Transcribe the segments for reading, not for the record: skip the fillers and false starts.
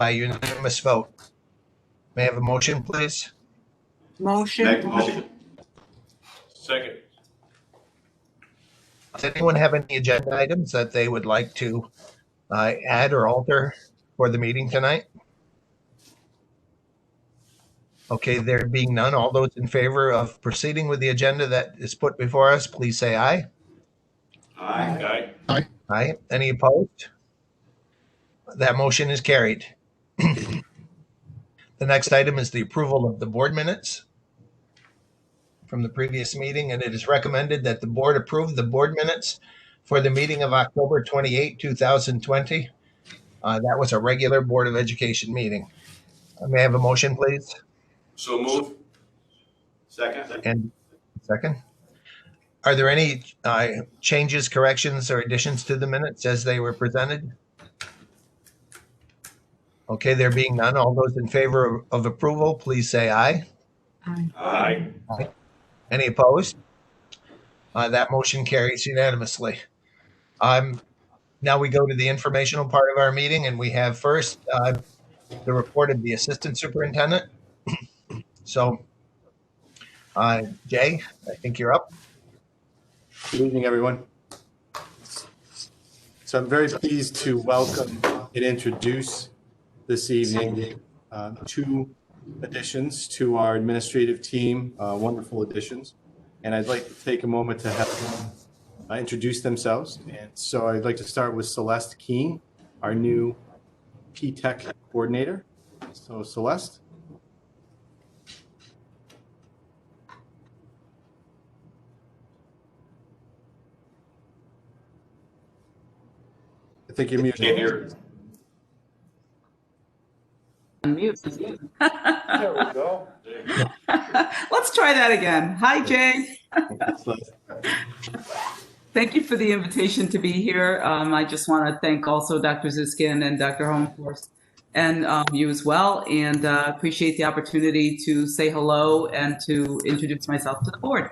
by unanimous vote. May I have a motion, please? Motion. Make the motion. Second. Does anyone have any agenda items that they would like to add or alter for the meeting tonight? Okay, there being none, all those in favor of proceeding with the agenda that is put before us, please say aye. Aye. Aye. Aye. Any opposed? That motion is carried. The next item is the approval of the board minutes from the previous meeting, and it is recommended that the board approve the board minutes for the meeting of October 28, 2020. That was a regular Board of Education meeting. May I have a motion, please? So move. Second. And second. Are there any changes, corrections, or additions to the minutes as they were presented? Okay, there being none, all those in favor of approval, please say aye. Aye. Any opposed? That motion carries unanimously. Now we go to the informational part of our meeting, and we have first the report of the Assistant Superintendent. So, Jay, I think you're up. Good evening, everyone. So I'm very pleased to welcome and introduce this evening two additions to our administrative team, wonderful additions. And I'd like to take a moment to have them introduce themselves. And so I'd like to start with Celeste Keene, our new P-Tech coordinator. So Celeste. I think you're muted. Can't hear. Mute. There we go. Let's try that again. Hi, Jay. Thank you for the invitation to be here. I just want to thank also Dr. Ziskin and Dr. Holmforce and you as well, and appreciate the opportunity to say hello and to introduce myself to the board.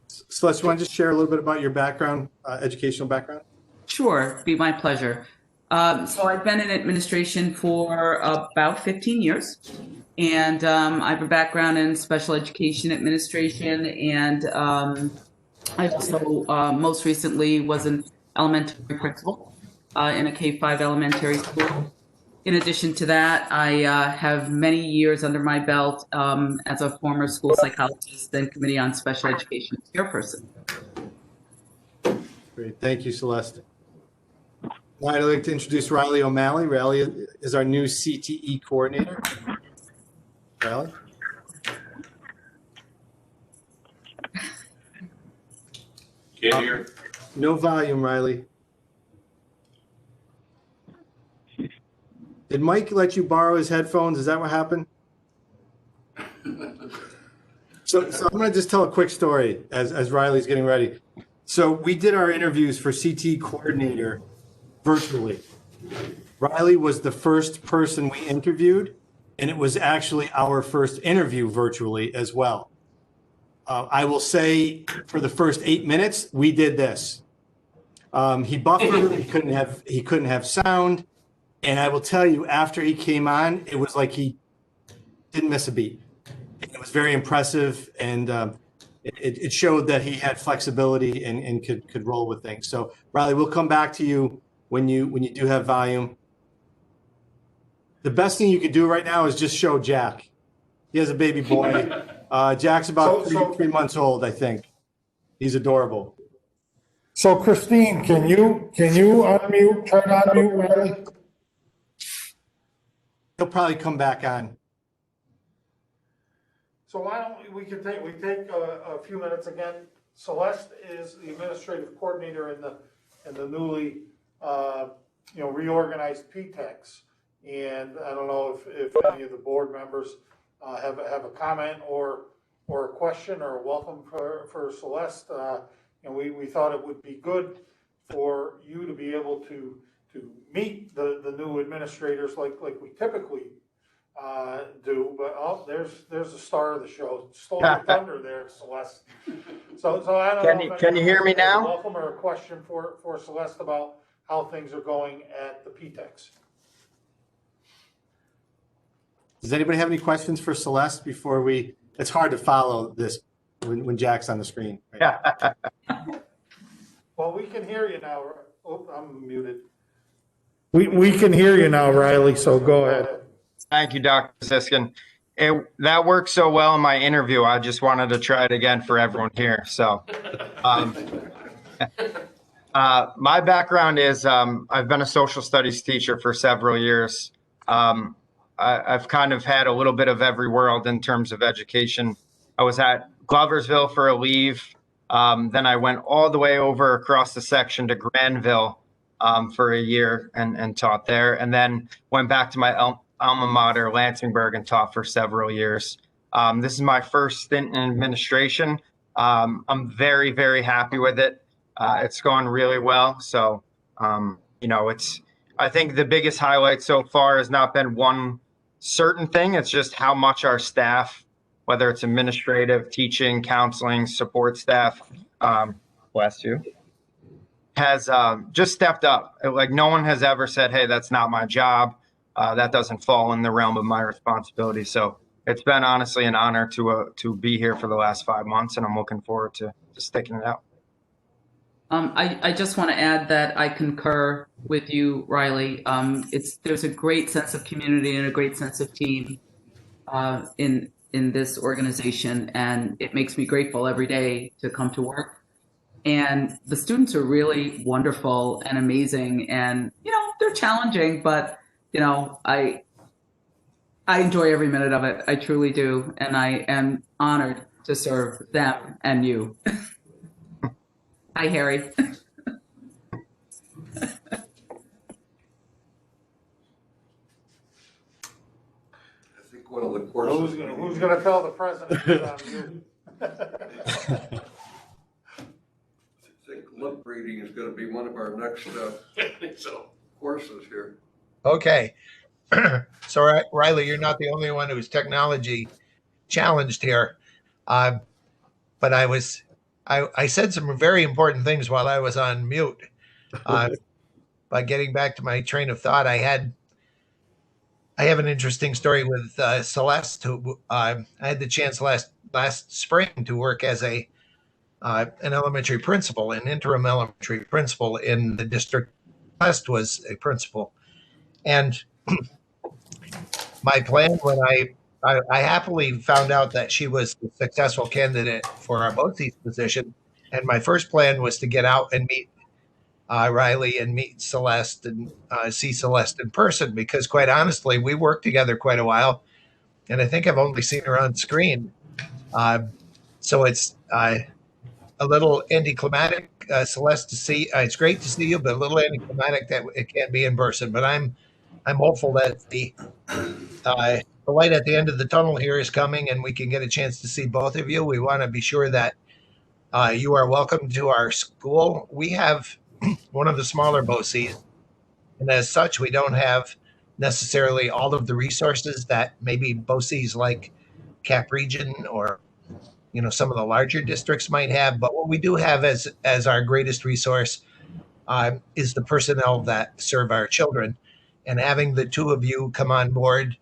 Celeste, you want to just share a little bit about your background, educational background? Sure, be my pleasure. So I've been in administration for about 15 years, and I have a background in special education administration, and I also most recently was an elementary principal in a K-5 elementary school. In addition to that, I have many years under my belt as a former school psychologist and Committee on Special Education chairperson. Great, thank you, Celeste. Now I'd like to introduce Riley O'Malley. Riley is our new CTE coordinator. Riley? Can't hear. No volume, Riley. Did Mike let you borrow his headphones? Is that what happened? So I'm going to just tell a quick story as Riley's getting ready. So we did our interviews for CTE coordinator virtually. Riley was the first person we interviewed, and it was actually our first interview virtually as well. I will say for the first 8 minutes, we did this. He buffered, he couldn't have sound. And I will tell you, after he came on, it was like he didn't miss a beat. It was very impressive, and it showed that he had flexibility and could roll with things. So Riley, we'll come back to you when you do have volume. The best thing you could do right now is just show Jack. He has a baby boy. Jack's about 3 months old, I think. He's adorable. So Christine, can you unmute, turn on mute, Riley? He'll probably come back on. So why don't we take a few minutes again. Celeste is the administrative coordinator in the newly reorganized P-TECs. And I don't know if any of the board members have a comment or a question or a welcome for Celeste. We thought it would be good for you to be able to meet the new administrators like we typically do. But there's the star of the show. Stole the thunder there, Celeste. So I don't know. Can you hear me now? Welcome or a question for Celeste about how things are going at the P-TECs. Does anybody have any questions for Celeste before we, it's hard to follow this when Jack's on the screen. Right? Well, we can hear you now. Oh, I'm muted. We can hear you now, Riley, so go ahead. Thank you, Dr. Siskin. That worked so well in my interview. I just wanted to try it again for everyone here. So, my background is I've been a social studies teacher for several years. I've kind of had a little bit of every world in terms of education. I was at Gloversville for a leave. Then I went all the way over across the section to Granville for a year and taught there, and then went back to my alma mater, Lansingburg, and taught for several years. This is my first stint in administration. I'm very, very happy with it. It's gone really well. So, I think the biggest highlight so far has not been one certain thing. It's just how much our staff, whether it's administrative, teaching, counseling, support staff, bless you, has just stepped up. Like no one has ever said, hey, that's not my job. That doesn't fall in the realm of my responsibility. So it's been honestly an honor to be here for the last 5 months, and I'm looking forward to sticking it out. I just want to add that I concur with you, Riley. There's a great sense of community and a great sense of team in this organization, and it makes me grateful every day to come to work. And the students are really wonderful and amazing, and they're challenging, but I enjoy every minute of it. I truly do, and I am honored to serve them and you. Hi, Harry. I think one of the courses. Who's gonna tell the president it's on you? I think lip reading is gonna be one of our next courses here. Okay. So Riley, you're not the only one who's technology challenged here. But I said some very important things while I was on mute. By getting back to my train of thought, I have an interesting story with Celeste, who I had the chance last spring to work as an elementary principal, an interim elementary principal in the district. Celeste was a principal, and my plan when I happily found out that she was a successful candidate for our BOCES position. And my first plan was to get out and meet Riley and meet Celeste and see Celeste in person, because quite honestly, we worked together quite a while. And I think I've only seen her on screen. So it's a little anticlimactic, Celeste, to see. It's great to see you, but a little anticlimactic that it can't be in person. But I'm hopeful that the light at the end of the tunnel here is coming, and we can get a chance to see both of you. We want to be sure that you are welcome to our school. We have one of the smaller BOCES, and as such, we don't have necessarily all of the resources that maybe BOCES like Cap Region or some of the larger districts might have. But what we do have as our greatest resource is the personnel that serve our children, and having the two of you come on board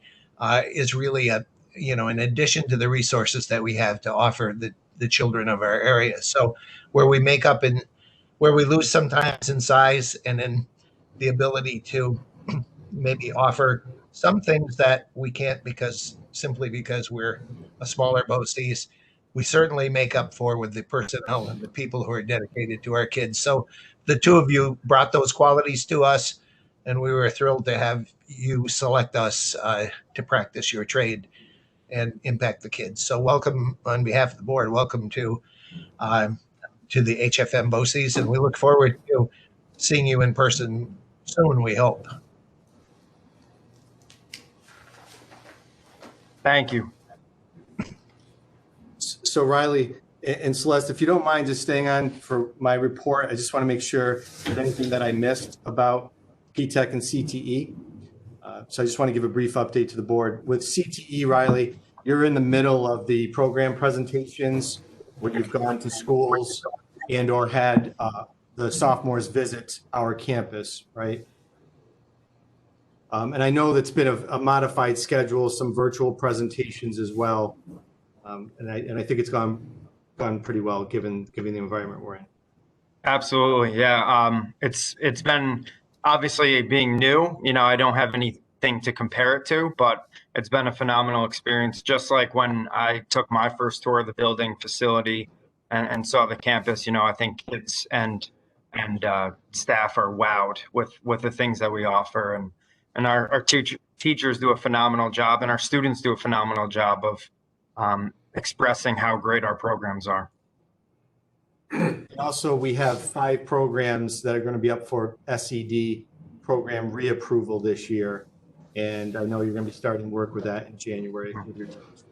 is really in addition to the resources that we have to offer the children of our area. So where we make up and where we lose sometimes in size and in the ability to maybe offer some things that we can't simply because we're a smaller BOCES, we certainly make up for with the personnel and the people who are dedicated to our kids. So the two of you brought those qualities to us, and we were thrilled to have you select us to practice your trade and impact the kids. So welcome on behalf of the board. Welcome to the HFM BOCES, and we look forward to seeing you in person soon, we hope. Thank you. So Riley and Celeste, if you don't mind just staying on for my report, I just want to make sure there's anything that I missed about P-TECH and CTE. So I just want to give a brief update to the board. With CTE, Riley, you're in the middle of the program presentations where you've gone to schools and or had the sophomores visit our campus, right? And I know that's been a modified schedule, some virtual presentations as well. And I think it's gone pretty well given the environment we're in. Absolutely, yeah. It's been obviously being new. I don't have anything to compare it to, but it's been a phenomenal experience. Just like when I took my first tour of the building facility and saw the campus, I think kids and staff are wowed with the things that we offer, and our teachers do a phenomenal job, and our students do a phenomenal job of expressing how great our programs are. Also, we have 5 programs that are going to be up for SED program reapproval this year. And I know you're going to be starting work with that in January with your teams.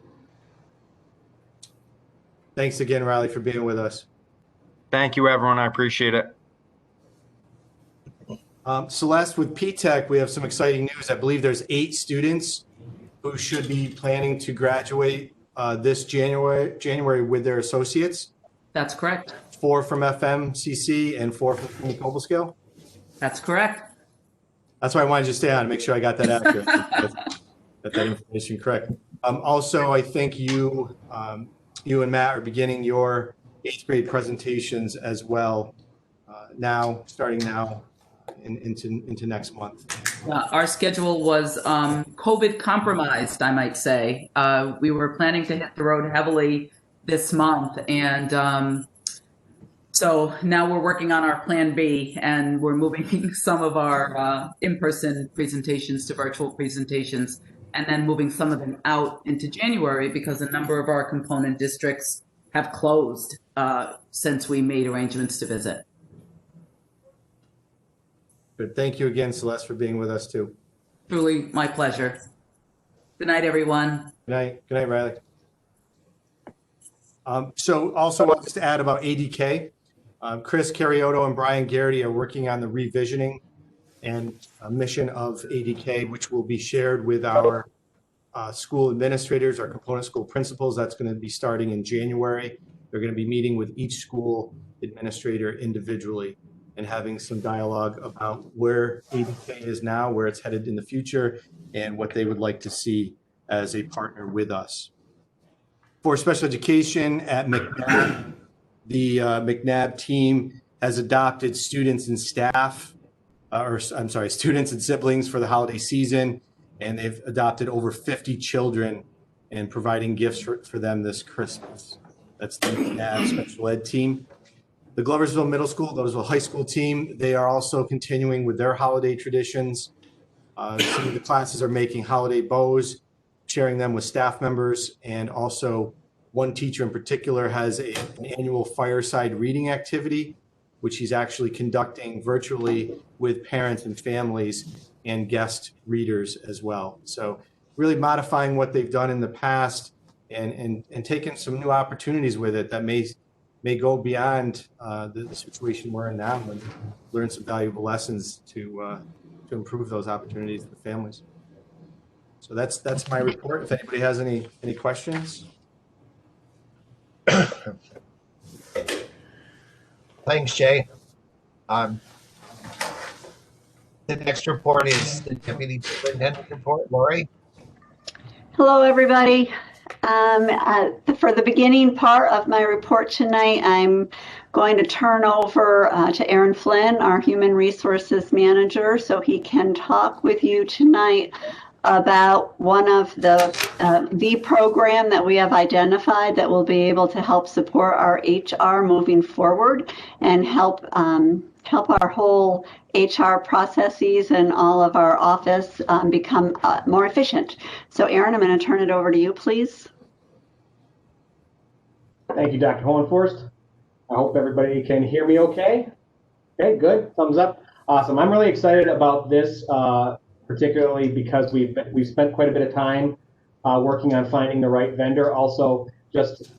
Thanks again, Riley, for being with us. Thank you, everyone. I appreciate it. Celeste, with P-TECH, we have some exciting news. I believe there's 8 students who should be planning to graduate this January with their associates. That's correct. 4 from FMCC and 4 from Community Global Scale. That's correct. That's why I wanted you to stay on to make sure I got that accurate. Got that information correct. Also, I think you and Matt are beginning your 8th grade presentations as well. Starting now into next month. Our schedule was COVID compromised, I might say. We were planning to hit the road heavily this month, and so now we're working on our plan B, and we're moving some of our in-person presentations to virtual presentations, and then moving some of them out into January because a number of our component districts have closed since we made arrangements to visit. But thank you again, Celeste, for being with us too. Truly my pleasure. Good night, everyone. Good night, Riley. So also I'll just add about ADK. Chris Carioto and Brian Garrity are working on the revisioning and mission of ADK, which will be shared with our school administrators, our component school principals. That's going to be starting in January. They're going to be meeting with each school administrator individually and having some dialogue about where ADK is now, where it's headed in the future, and what they would like to see as a partner with us. For special education at McNabb, the McNabb team has adopted students and staff, students and siblings for the holiday season, and they've adopted over 50 children and providing gifts for them this Christmas. That's the McNabb special ed team. The Gloversville Middle School, Gloversville High School team, they are also continuing with their holiday traditions. Some of the classes are making holiday bows, sharing them with staff members, and also one teacher in particular has an annual fireside reading activity, which he's actually conducting virtually with parents and families and guest readers as well. So really modifying what they've done in the past and taking some new opportunities with it that may go beyond the situation we're in now and learn some valuable lessons to improve those opportunities for families. So that's my report. If anybody has any questions. Thanks, Jay. The next report is the Deputy Superintendent report. Lori? Hello, everybody. For the beginning part of my report tonight, I'm going to turn over to Aaron Flynn, our Human Resources Manager, so he can talk with you tonight about one of the program that we have identified that will be able to help support our HR moving forward and help our whole HR processes and all of our office become more efficient. So Aaron, I'm going to turn it over to you, please. Thank you, Dr. Hohenforst. I hope everybody can hear me okay. Okay, good. Thumbs up. Awesome. I'm really excited about this, particularly because we've spent quite a bit of time working on finding the right vendor. Also, just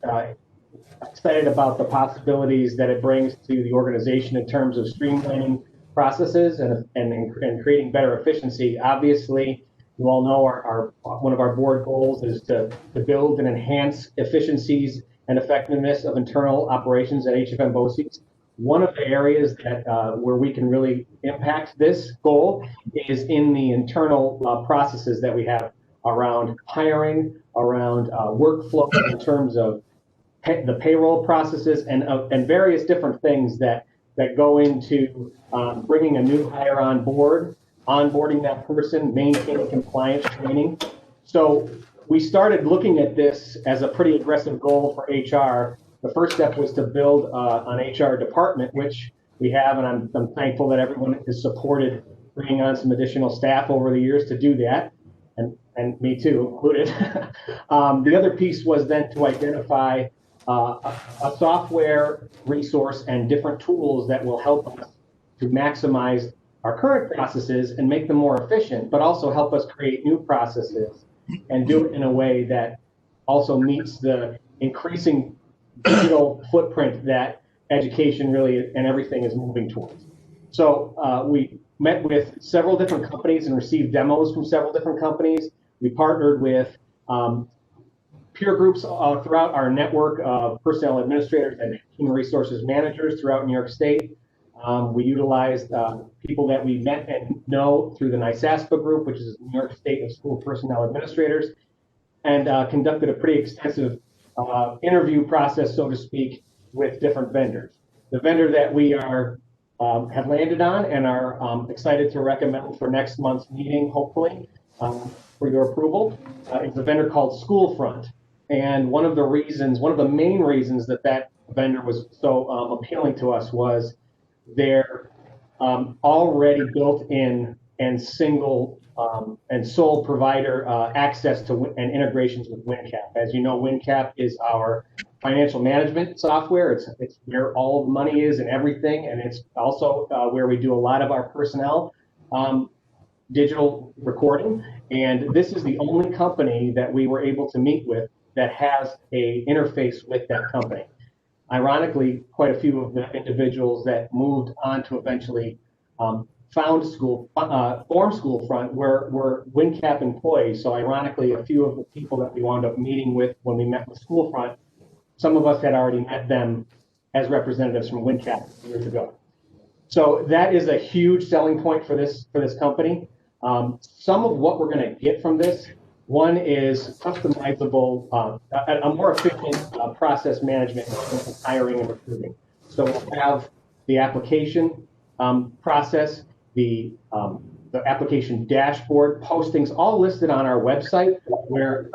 excited about the possibilities that it brings to the organization in terms of streamlining processes and creating better efficiency. Obviously, you all know one of our board goals is to build and enhance efficiencies and effectiveness of internal operations at HFM BOCES. One of the areas that where we can really impact this goal is in the internal processes that we have around hiring, around workflow in terms of the payroll processes and various different things that go into bringing a new hire on board, onboarding that person, maintaining compliance training. So we started looking at this as a pretty aggressive goal for HR. The first step was to build an HR department, which we have, and I'm thankful that everyone has supported bringing on some additional staff over the years to do that, and me too included. The other piece was then to identify a software resource and different tools that will help us to maximize our current processes and make them more efficient, but also help us create new processes and do it in a way that also meets the increasing digital footprint that education really and everything is moving towards. So we met with several different companies and received demos from several different companies. We partnered with peer groups throughout our network of personnel administrators and human resources managers throughout New York State. We utilized people that we met and know through the NYSASPA group, which is New York State of School Personnel Administrators, and conducted a pretty extensive interview process, so to speak, with different vendors. The vendor that we are have landed on and are excited to recommend for next month's meeting, hopefully, for your approval, is a vendor called Schoolfront. And one of the main reasons that vendor was so appealing to us was their already built-in and single and sole provider access to and integrations with WinCap. As you know, WinCap is our financial management software. It's where all the money is and everything, and it's also where we do a lot of our personnel digital recording. And this is the only company that we were able to meet with that has a interface with that company. Ironically, quite a few of the individuals that moved on to eventually form Schoolfront were WinCap employees. So ironically, a few of the people that we wound up meeting with when we met with Schoolfront, some of us had already met them as representatives from WinCap years ago. So that is a huge selling point for this company. Some of what we're going to get from this, one is customizable, a more efficient process management in terms of hiring and recruiting. So we'll have the application process, the application dashboard, postings, all listed on our website, where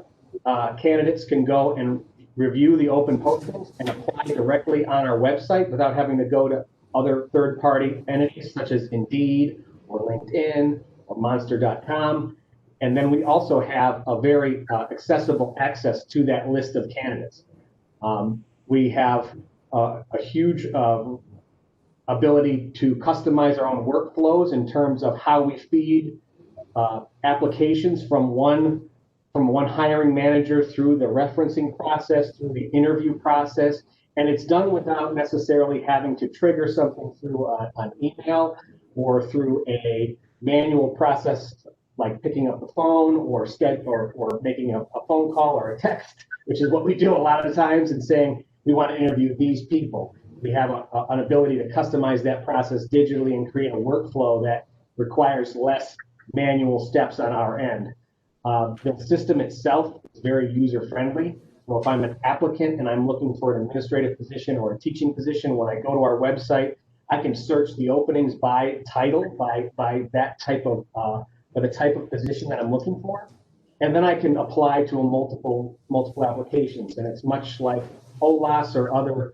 candidates can go and review the open postings and apply directly on our website without having to go to other third-party entities such as Indeed or LinkedIn or Monster.com. And then we also have a very accessible access to that list of candidates. We have a huge ability to customize our own workflows in terms of how we feed applications from one hiring manager through the referencing process, through the interview process. And it's done without necessarily having to trigger something through an email or through a manual process like picking up the phone or making a phone call or a text, which is what we do a lot of the times, and saying we want to interview these people. We have an ability to customize that process digitally and create a workflow that requires less manual steps on our end. The system itself is very user-friendly. So if I'm an applicant and I'm looking for an administrative position or a teaching position, when I go to our website, I can search the openings by title, by that type of the type of position that I'm looking for, and then I can apply to multiple applications. And it's much like OLAS or other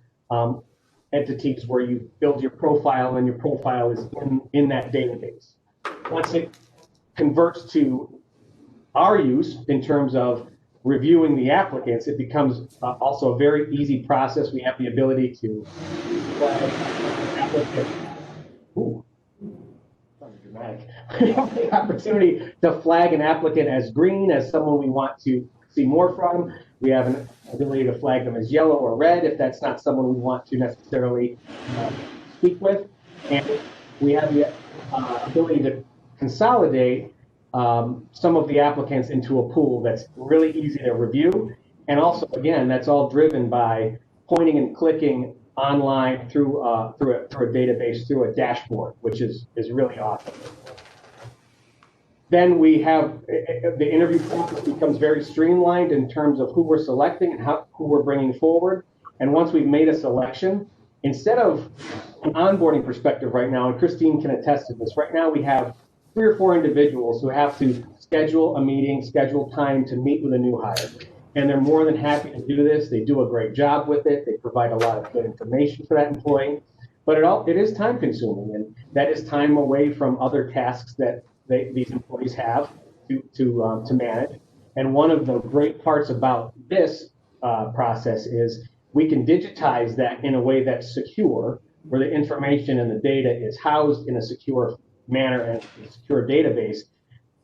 entities where you build your profile and your profile is in that database. Once it converts to our use in terms of reviewing the applicants, it becomes also a very easy process. We have the ability to dramatic. We have the opportunity to flag an applicant as green, as someone we want to see more from. We have an ability to flag them as yellow or red if that's not someone we want to necessarily speak with. And we have the ability to consolidate some of the applicants into a pool that's really easy to review. And also, again, that's all driven by pointing and clicking online through a database, through a dashboard, which is really awesome. Then we have the interview process becomes very streamlined in terms of who we're selecting and who we're bringing forward. And once we've made a selection, instead of an onboarding perspective right now, and Christine can attest to this, right now we have 3 or 4 individuals who have to schedule a meeting, schedule time to meet with a new hire. And they're more than happy to do this. They do a great job with it. They provide a lot of good information for that employee. But it is time consuming, and that is time away from other tasks that these employees have to manage. And one of the great parts about this process is we can digitize that in a way that's secure, where the information and the data is housed in a secure manner and a secure database.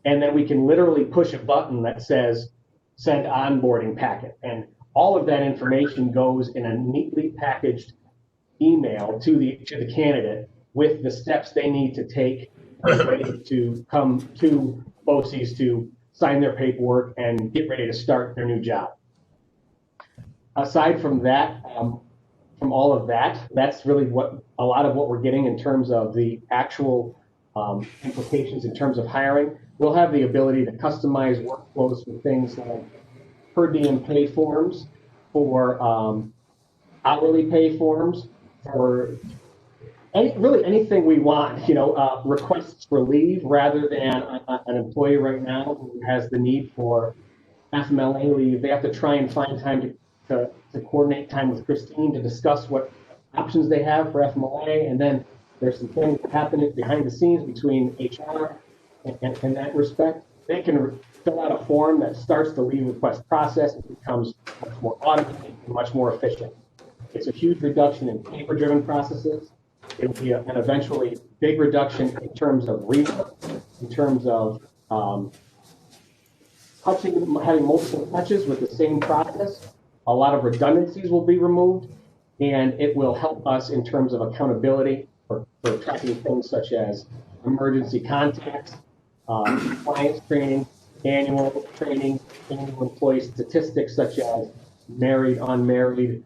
And then we can literally push a button that says, send onboarding packet. And all of that information goes in a neatly packaged email to the candidate with the steps they need to take to come to BOCES to sign their paperwork and get ready to start their new job. Aside from that, from all of that, that's really a lot of what we're getting in terms of the actual implications in terms of hiring. We'll have the ability to customize workflows for things like per diem pay forms, for hourly pay forms, for really anything we want, requests for leave, rather than an employee right now who has the need for FMLA leave. They have to try and find time to coordinate time with Christine to discuss what options they have for FMLA. And then there's some things that happen behind the scenes between HR and in that respect. They can fill out a form that starts the leave request process. It becomes much more automated and much more efficient. It's a huge reduction in paper-driven processes. It will be an eventually big reduction in terms of rework, in terms of having multiple touches with the same process. A lot of redundancies will be removed, and it will help us in terms of accountability for tracking things such as emergency contacts, compliance training, annual training, annual employee statistics such as married, unmarried,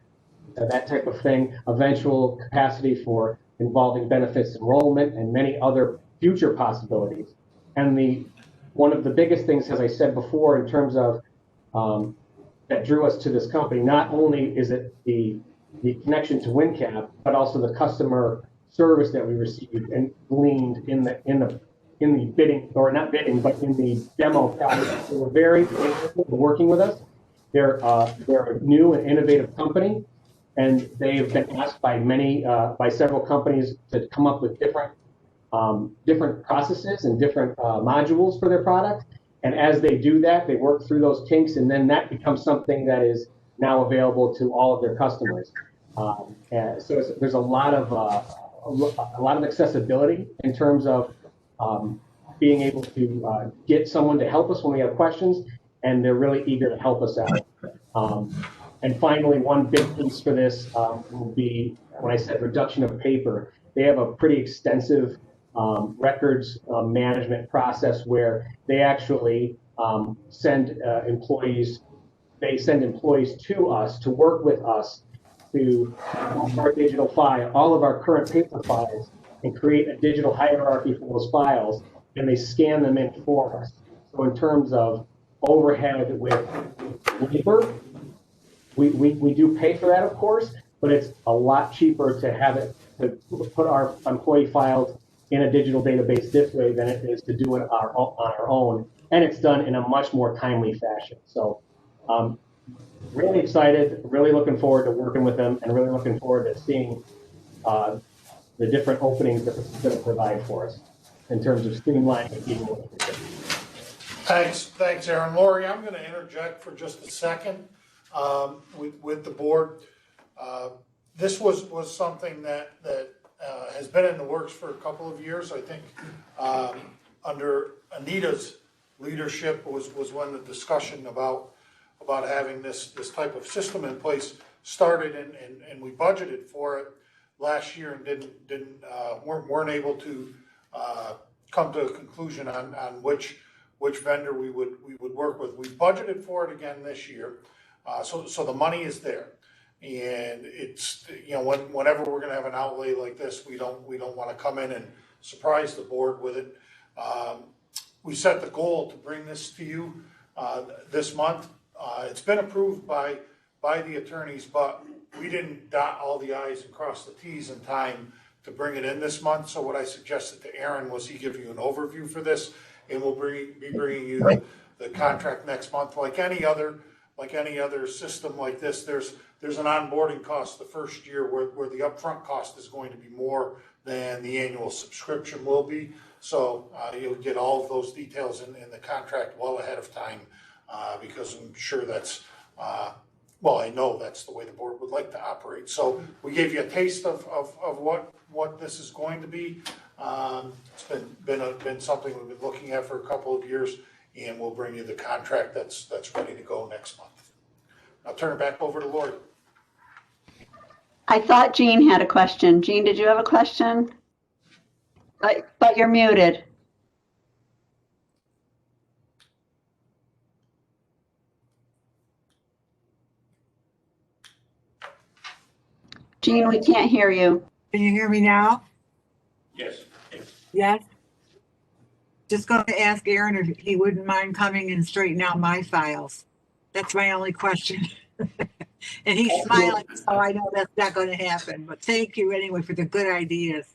that type of thing, eventual capacity for involving benefits enrollment, and many other future possibilities. And one of the biggest things, as I said before, in terms of that drew us to this company, not only is it the connection to WinCap, but also the customer service that we received and gleaned in the bidding, or not bidding, but in the demo process. They were very interested in working with us. They're a new and innovative company, and they've been asked by several companies to come up with different processes and different modules for their product. And as they do that, they work through those kinks, and then that becomes something that is now available to all of their customers. And so there's a lot of accessibility in terms of being able to get someone to help us when we have questions, and they're really eager to help us out. And finally, one big piece for this will be, when I said reduction of paper, they have a pretty extensive records management process where they actually send employees to us to work with us to our digital file, all of our current paper files, and create a digital hierarchy for those files, and they scan them in for us. So in terms of overhead with labor, we do pay for that, of course, but it's a lot cheaper to have it, to put our employee files in a digital database this way than it is to do it on our own. And it's done in a much more timely fashion. So really excited, really looking forward to working with them, and really looking forward to seeing the different openings that this is going to provide for us in terms of streamlining and keeping what we do. Thanks, Aaron. Lori, I'm going to interject for just a second with the board. This was something that has been in the works for a couple of years. I think under Anita's leadership was when the discussion about having this type of system in place started, and we budgeted for it last year and weren't able to come to a conclusion on which vendor we would work with. We budgeted for it again this year, so the money is there. And it's, whenever we're gonna have an outlay like this, we don't wanna come in and surprise the board with it. We set the goal to bring this to you, this month. It's been approved by the attorneys, but we didn't dot all the i's and cross the t's in time to bring it in this month. So what I suggested to Aaron was he give you an overview for this, and we'll be bringing you the contract next month. Like any other system like this, there's an onboarding cost the first year where the upfront cost is going to be more than the annual subscription will be. So you'll get all of those details in the contract well ahead of time, because I'm sure that's, I know that's the way the board would like to operate. So we gave you a taste of what this is going to be. It's been something we've been looking at for a couple of years, and we'll bring you the contract that's ready to go next month. I'll turn it back over to Lori. I thought Jean had a question. Jean, did you have a question? But you're muted. Jean, we can't hear you. Can you hear me now? Yes. Yes. Just going to ask Aaron if he wouldn't mind coming and straightening out my files. That's my only question. And he's smiling, so I know that's not going to happen. But thank you anyway for the good ideas.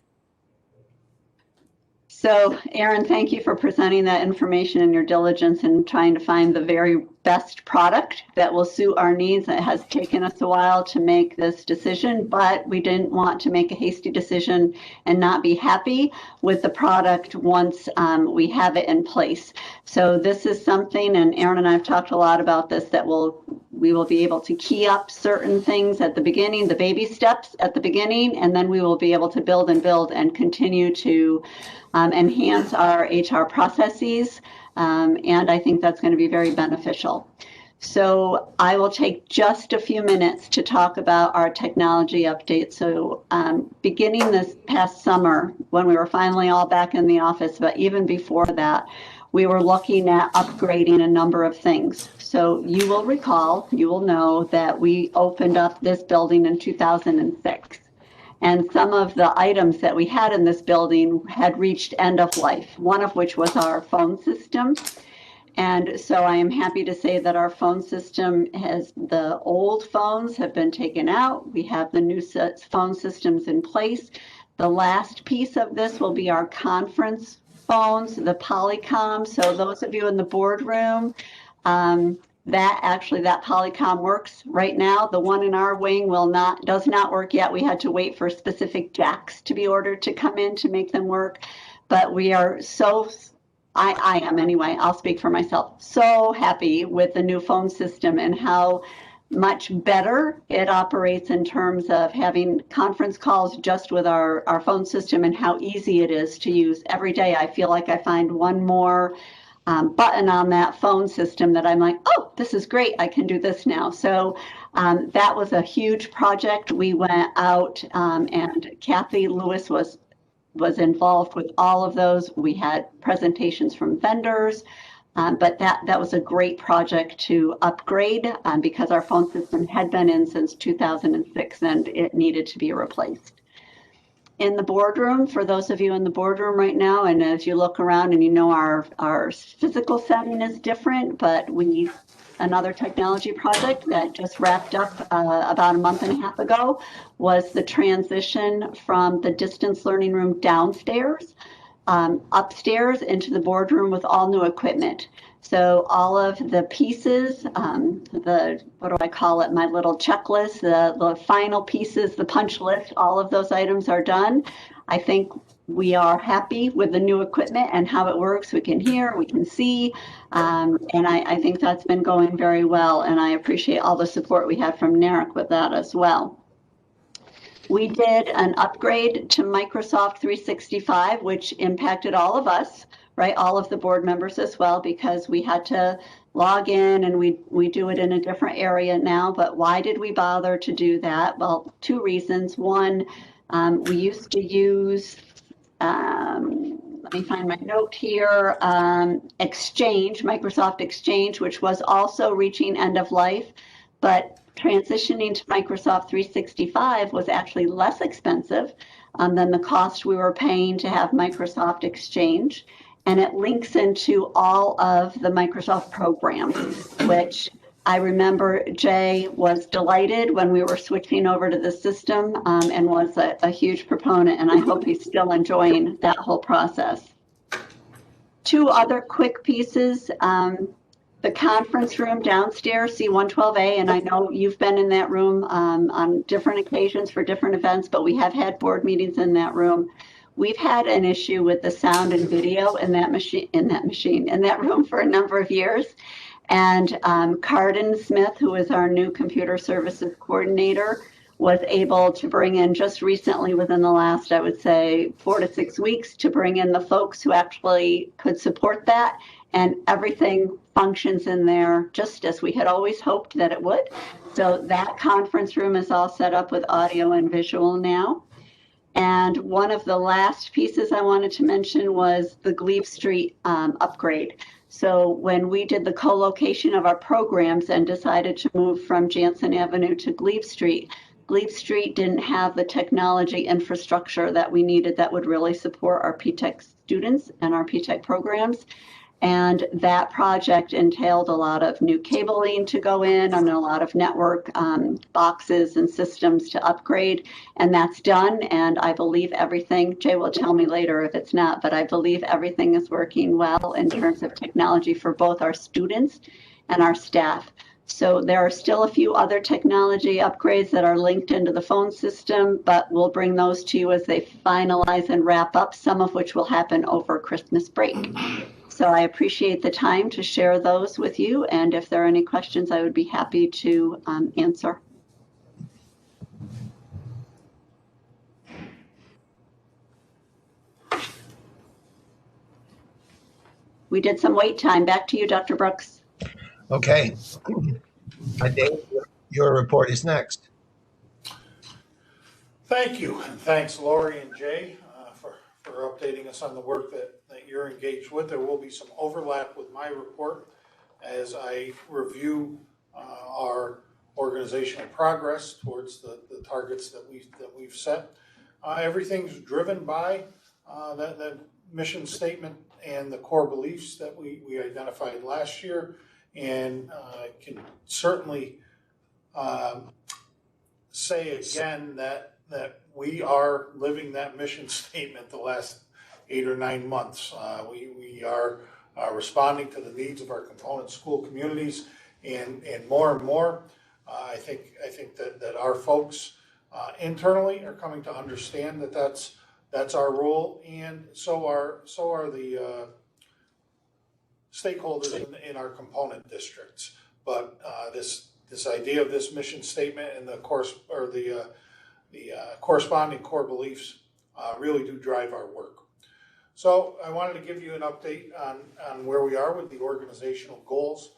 So, Aaron, thank you for presenting that information and your diligence in trying to find the very best product that will suit our needs. It has taken us a while to make this decision, but we didn't want to make a hasty decision and not be happy with the product once we have it in place. So this is something, and Aaron and I have talked a lot about this, that we will be able to key up certain things at the beginning, the baby steps at the beginning, and then we will be able to build and continue to enhance our HR processes, and I think that's going to be very beneficial. So I will take just a few minutes to talk about our technology update. So beginning this past summer, when we were finally all back in the office, but even before that, we were looking at upgrading a number of things. So you will recall, you will know that we opened up this building in 2006. And some of the items that we had in this building had reached end of life, one of which was our phone system. And so I am happy to say that our phone system the old phones have been taken out. We have the new phone systems in place. The last piece of this will be our conference phones, the Polycom. So those of you in the boardroom, that Polycom works right now. The one in our wing does not work yet. We had to wait for specific jacks to be ordered to come in to make them work. But we are I am anyway, I'll speak for myself, so happy with the new phone system and how much better it operates in terms of having conference calls just with our phone system, and how easy it is to use. Every day I feel like I find one more button on that phone system that I'm like, oh, this is great, I can do this now. So that was a huge project. We went out and Kathy Lewis was involved with all of those. We had presentations from vendors, but that was a great project to upgrade because our phone system had been in since 2006 and it needed to be replaced. In the boardroom, for those of you in the boardroom right now, and as you look around and you know our physical setting is different, but another technology project that just wrapped up about a month and a half ago was the transition from the distance learning room downstairs upstairs into the boardroom with all new equipment. So all of the pieces, what do I call it, my little checklist, the final pieces, the punch list, all of those items are done. I think we are happy with the new equipment and how it works. We can hear, we can see, and I think that's been going very well, and I appreciate all the support we had from NARIC with that as well. We did an upgrade to Microsoft 365, which impacted all of us, right? All of the board members as well, because we had to log in and we do it in a different area now. But why did we bother to do that? Well, two reasons. One, we used to use, let me find my note here, Exchange, Microsoft Exchange, which was also reaching end of life. But transitioning to Microsoft 365 was actually less expensive than the cost we were paying to have Microsoft Exchange. And it links into all of the Microsoft programs, which I remember Jay was delighted when we were switching over to the system and was a huge proponent, and I hope he's still enjoying that whole process. Two other quick pieces. The conference room downstairs, C112A, and I know you've been in that room on different occasions for different events, but we have had board meetings in that room. We've had an issue with the sound and video in that room for a number of years. And Carden Smith, who is our new computer services coordinator, was able to bring in just recently, within the last, I would say, 4 to 6 weeks, to bring in the folks who actually could support that. And everything functions in there just as we had always hoped that it would. So that conference room is all set up with audio and visual now. And one of the last pieces I wanted to mention was the Glebe Street upgrade. So when we did the co-location of our programs and decided to move from Jansen Avenue to Glebe Street didn't have the technology infrastructure that we needed that would really support our P-TECH students and our P-TECH programs. And that project entailed a lot of new cabling to go in and a lot of network boxes and systems to upgrade. And that's done. And I believe everything, Jay will tell me later if it's not, but I believe everything is working well in terms of technology for both our students and our staff. So there are still a few other technology upgrades that are linked into the phone system, but we'll bring those to you as they finalize and wrap up, some of which will happen over Christmas break. So I appreciate the time to share those with you. And if there are any questions, I would be happy to answer. We did some wait time. Back to you, Dr. Brooks. Okay. Dave, your report is next. Thank you, and thanks Lori and Jay for updating us on the work that you're engaged with. There will be some overlap with my report as I review our organizational progress towards the targets that we've set. Everything's driven by that mission statement and the core beliefs that we identified last year, and can certainly say again that we are living that mission statement the last 8 or 9 months. We are responding to the needs of our component school communities, and more. I think that our folks internally are coming to understand that that's our role, and so are the stakeholders in our component districts. But this idea of this mission statement and the corresponding core beliefs really do drive our work. So I wanted to give you an update on where we are with the organizational goals.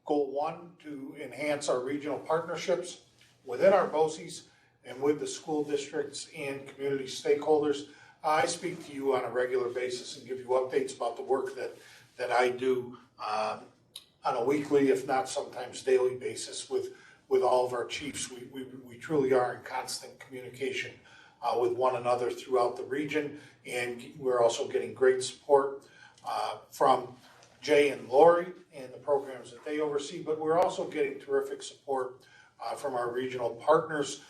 Goal 1, to enhance our regional partnerships within our BOCES and with the school districts and community stakeholders. I speak to you on a regular basis and give you updates about the work that I do on a weekly, if not sometimes daily basis with all of our chiefs. We truly are in constant communication with one another throughout the region, and we're also getting great support from Jay and Lori and the programs that they oversee, but we're also getting terrific support from our regional partners,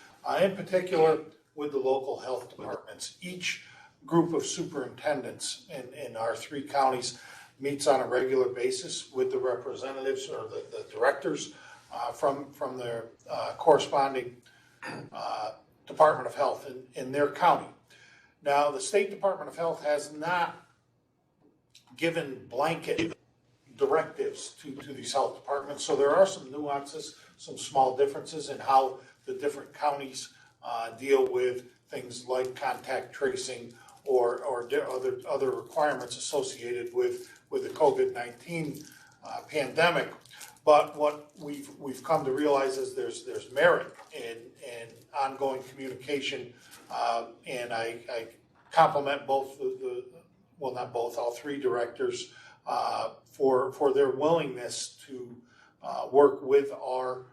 in particular with the local health departments. Each group of superintendents in our 3 counties meets on a regular basis with the representatives or the directors from their corresponding Department of Health in their county. Now, the State Department of Health has not given blanket directives to these health departments, so there are some nuances, some small differences in how the different counties deal with things like contact tracing or other requirements associated with the COVID-19 pandemic. But what we've come to realize is there's merit in ongoing communication, and I compliment all 3 directors for their willingness to work with our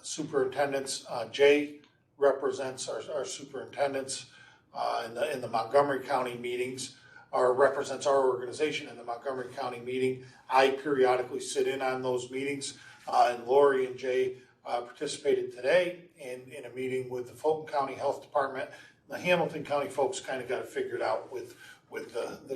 superintendents. Jay represents our superintendents in the Montgomery County meetings, or represents our organization in the Montgomery County meeting. I periodically sit in on those meetings, and Lori and Jay participated today in a meeting with the Fulton County Health Department. The Hamilton County folks kind of got it figured out with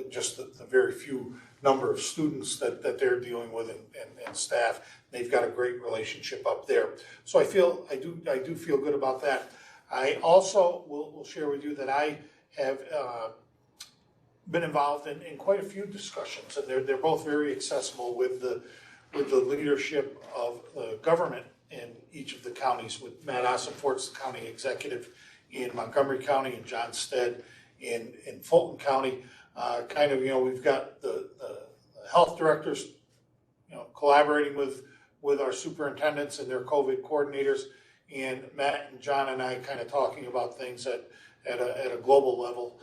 just the very few number of students that they're dealing with and staff. They've got a great relationship up there. So I do feel good about that. I also will share with you that I have been involved in quite a few discussions, and they're both very accessible with the leadership of the government in each of the counties, with Matt Ossenfort's the county executive in Montgomery County and John Stead in Fulton County. We've got the health directors, collaborating with our superintendents and their COVID coordinators, and Matt and John and I kind of talking about things at a global level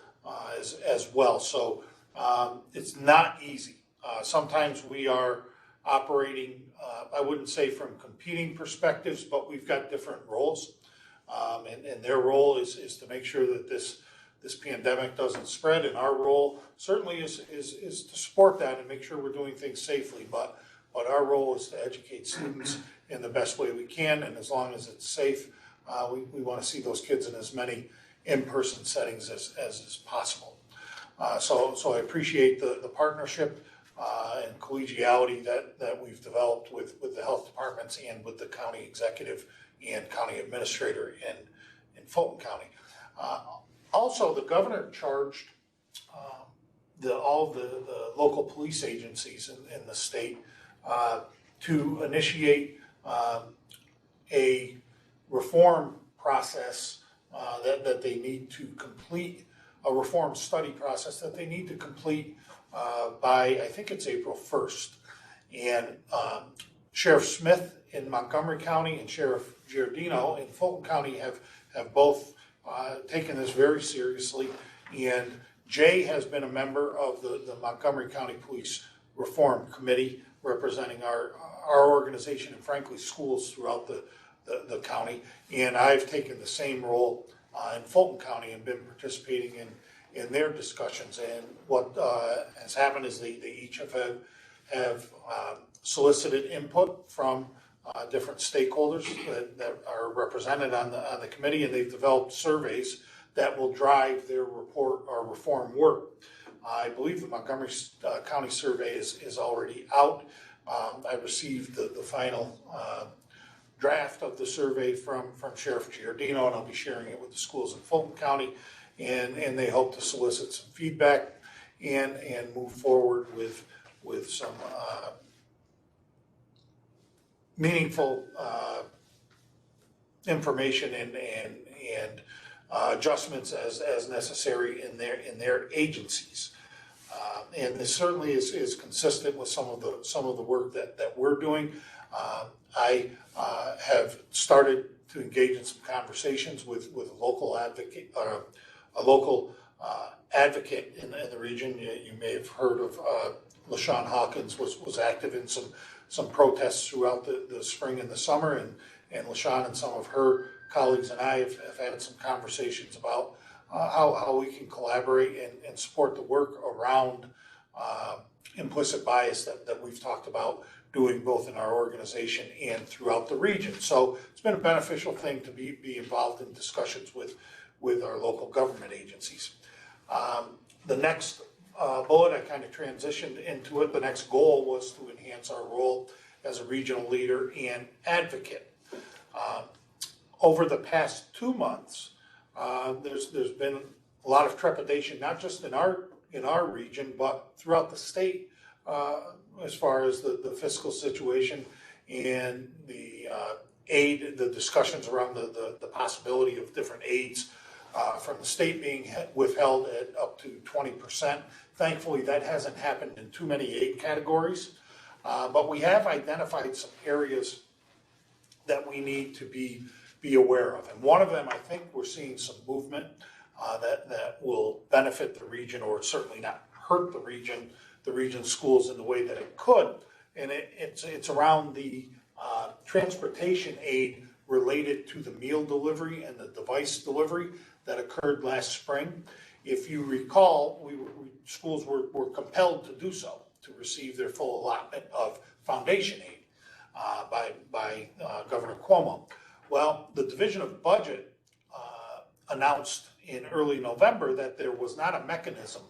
as well. So it's not easy. Sometimes we are operating, I wouldn't say from competing perspectives, but we've got different roles. And their role is to make sure that this pandemic doesn't spread, and our role certainly is to support that and make sure we're doing things safely. But our role is to educate students in the best way we can, and as long as it's safe, we want to see those kids in as many in-person settings as possible. So I appreciate the partnership and collegiality that we've developed with the health departments and with the county executive and county administrator in Fulton County. Also, the governor charged all the local police agencies in the state to initiate a reform process that they need to complete, a reform study process that they need to complete by, I think it's April 1st. And Sheriff Smith in Montgomery County and Sheriff Giardino in Fulton County have both taken this very seriously. And Jay has been a member of the Montgomery County Police Reform Committee, representing our organization and frankly schools throughout the county. And I've taken the same role in Fulton County and been participating in their discussions. And what has happened is they each have solicited input from different stakeholders that are represented on the committee, and they've developed surveys that will drive their report or reform work. I believe the Montgomery County survey is already out. I received the final draft of the survey from Sheriff Giardino, and I'll be sharing it with the schools in Fulton County, and they hope to solicit some feedback and move forward with some meaningful information and adjustments as necessary in their agencies. And this certainly is consistent with some of the work that we're doing. I have started to engage in some conversations with a local advocate, advocate in the region. You may have heard of LaShawn Hawkins was active in some protests throughout the spring and the summer, and LaShawn and some of her colleagues and I have had some conversations about how we can collaborate and support the work around implicit bias that we've talked about doing both in our organization and throughout the region. So it's been a beneficial thing to be involved in discussions with our local government agencies. The next bullet, I kind of transitioned into it. The next goal was to enhance our role as a regional leader and advocate. Over the past 2 months, there's been a lot of trepidation, not just in our region, but throughout the state, as far as the fiscal situation and the aid, the discussions around the possibility of different aids from the state being withheld at up to 20%. Thankfully, that hasn't happened in too many aid categories, but we have identified some areas that we need to be aware of. And one of them, I think we're seeing some movement that will benefit the region, or certainly not hurt the region schools in the way that it could. And it's around the transportation aid related to the meal delivery and the device delivery that occurred last spring. If you recall, schools were compelled to do so, to receive their full allotment of foundation aid by Governor Cuomo. Well, the Division of Budget announced in early November that there was not a mechanism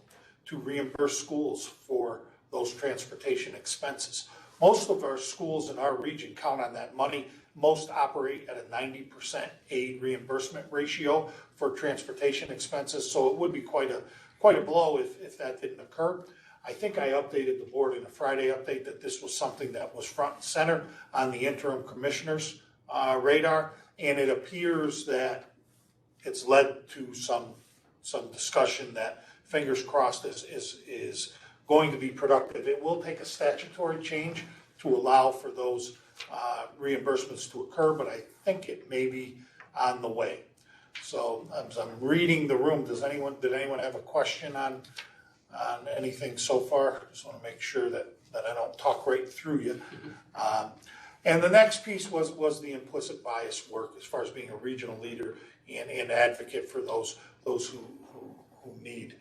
to reimburse schools for those transportation expenses. Most of our schools in our region count on that money. Most operate at a 90% aid reimbursement ratio for transportation expenses, so it would be quite a blow if that didn't occur. I think I updated the board in a Friday update that this was something that was front and center on the interim commissioner's radar, and it appears that it's led to some discussion that, fingers crossed, is going to be productive. It will take a statutory change to allow for those reimbursements to occur, but I think it may be on the way. So as I'm reading the room, did anyone have a question on anything so far? Just want to make sure that I don't talk right through you. And the next piece was the implicit bias work as far as being a regional leader and advocate for those who need,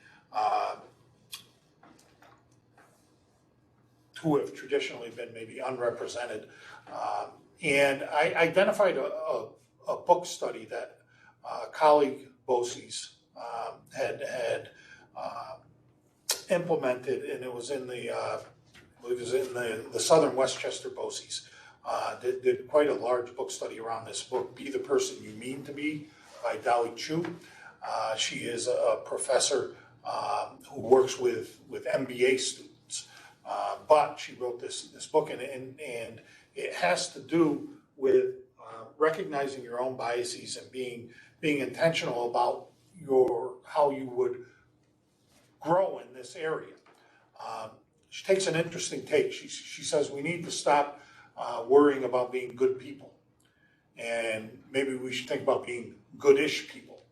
who have traditionally been maybe unrepresented. And I identified a book study that a colleague, BOCES, had implemented, and it was in the Southern Westchester BOCES. Did quite a large book study around this book, Be the Person You Mean to Be, by Dolly Chu. She is a professor who works with MBA students, but she wrote this book, and it has to do with recognizing your own biases and being intentional about how you would grow in this area. She takes an interesting take. She says we need to stop worrying about being good people, and maybe we should think about being goodish people.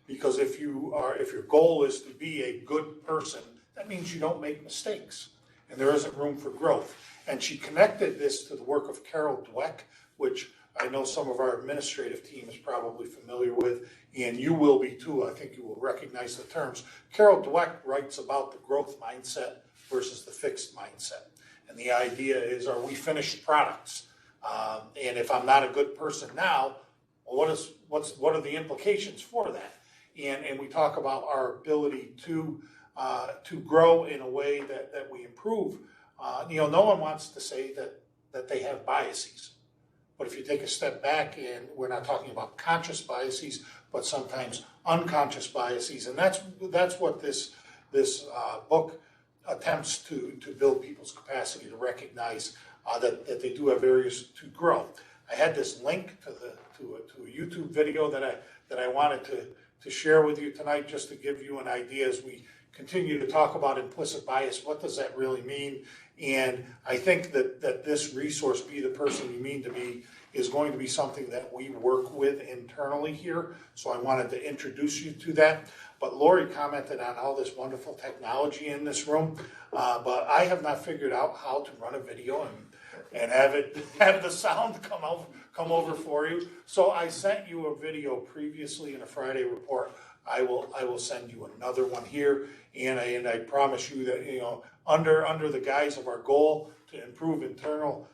Because if your goal is to be a good person, that means you don't make mistakes, and there isn't room for growth. And she connected this to the work of Carol Dweck, which I know some of our administrative team is probably familiar with, and you will be too. I think you will recognize the terms. Carol Dweck writes about the growth mindset versus the fixed mindset. And the idea is, are we finished products? And if I'm not a good person now, well, what are the implications for that? And we talk about our ability to grow in a way that we improve. No one wants to say that they have biases. But if you take a step back, and we're not talking about conscious biases, but sometimes unconscious biases, and that's what this book attempts to build people's capacity to recognize that they do have areas to grow. I had this link to a YouTube video that I wanted to share with you tonight, just to give you an idea as we continue to talk about implicit bias. What does that really mean? And I think that this resource, Be the Person You Mean to Be, is going to be something that we work with internally here. So I wanted to introduce you to that. But Lori commented on all this wonderful technology in this room, but I have not figured out how to run a video and have the sound come over for you. So I sent you a video previously in a Friday report. I will send you another one here, and I promise you that under the guise of our goal to improve internal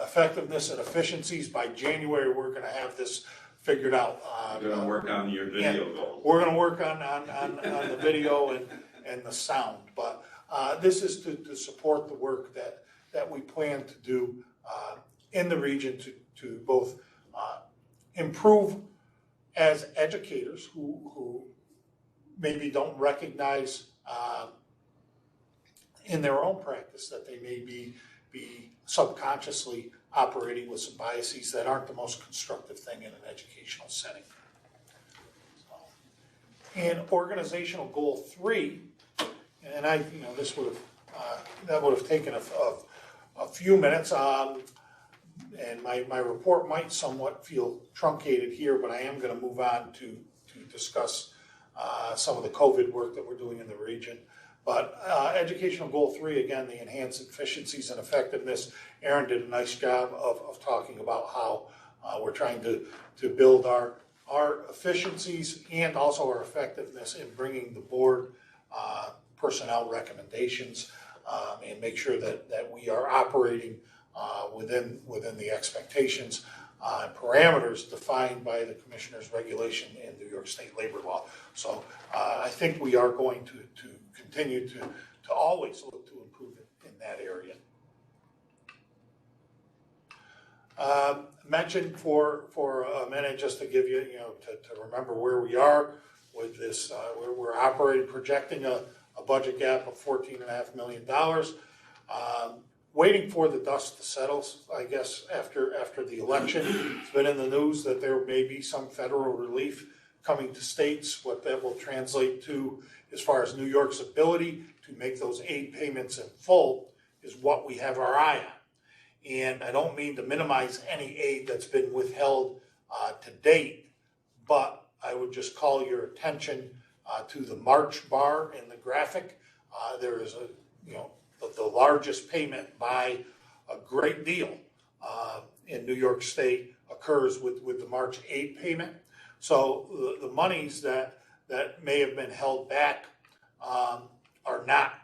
effectiveness and efficiencies, by January we're going to have this figured out. We're going to work on your video goal. We're going to work on the video and the sound, but this is to support the work that we plan to do in the region to both improve as educators who maybe don't recognize in their own practice that they may be subconsciously operating with some biases that aren't the most constructive thing in an educational setting. And organizational goal 3, and this would have taken a few minutes. And my report might somewhat feel truncated here, but I am going to move on to discuss some of the COVID work that we're doing in the region. But educational goal 3, again, the enhanced efficiencies and effectiveness. Aaron did a nice job of talking about how we're trying to build our efficiencies and also our effectiveness in bringing the board personnel recommendations and make sure that we are operating within the expectations and parameters defined by the commissioner's regulation in New York State labor law. So I think we are going to continue to always look to improve it in that area. Mentioned for a minute, just to give you, to remember where we are with this, we're operating, projecting a budget gap of $14.5 million. Waiting for the dust to settle, I guess, after the election. It's been in the news that there may be some federal relief coming to states. What that will translate to as far as New York's ability to make those aid payments in full is what we have our eye on. And I don't mean to minimize any aid that's been withheld to date, but I would just call your attention to the March bar in the graphic. There is the largest payment by a great deal in New York State occurs with the March aid payment. So the monies that may have been held back are not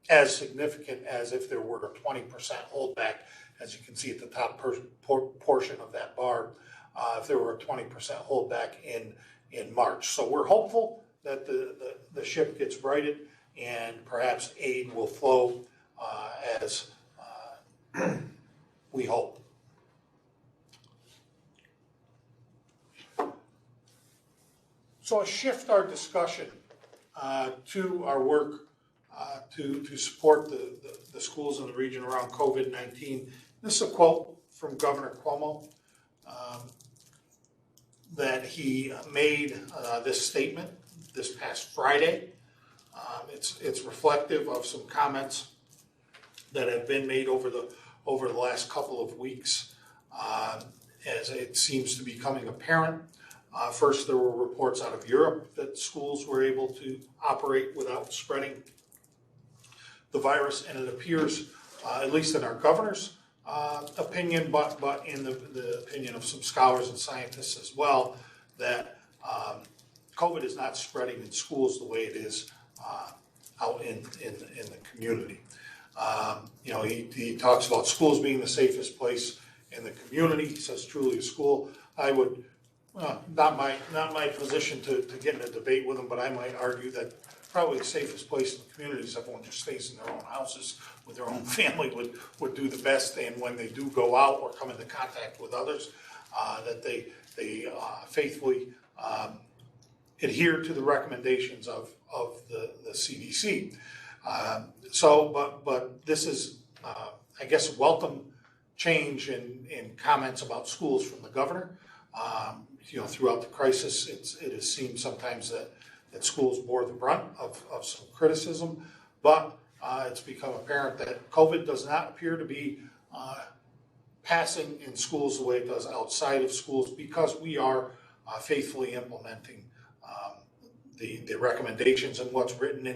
as significant as if there were a 20% holdback, as you can see at the top portion of that bar, if there were a 20% holdback in March. So we're hopeful that the ship gets righted and perhaps aid will flow as we hope. So I shift our discussion to our work to support the schools in the region around COVID-19. This is a quote from Governor Cuomo that he made this statement this past Friday. It's reflective of some comments that have been made over the last couple of weeks as it seems to be becoming apparent. First, there were reports out of Europe that schools were able to operate without spreading the virus, and it appears, at least in our governor's opinion, but in the opinion of some scholars and scientists as well, that COVID is not spreading in schools the way it is out in the community. He talks about schools being the safest place in the community. He says truly a school. I would not my position to get in a debate with him, but I might argue that probably the safest place in the community is everyone just stays in their own houses with their own family would do the best. And when they do go out or come into contact with others, that they faithfully adhere to the recommendations of the CDC. But this is, I guess, a welcome change in comments about schools from the governor. Throughout the crisis, it has seemed sometimes that schools bore the brunt of some criticism, but it's become apparent that COVID does not appear to be passing in schools the way it does outside of schools, because we are faithfully implementing the recommendations and what's written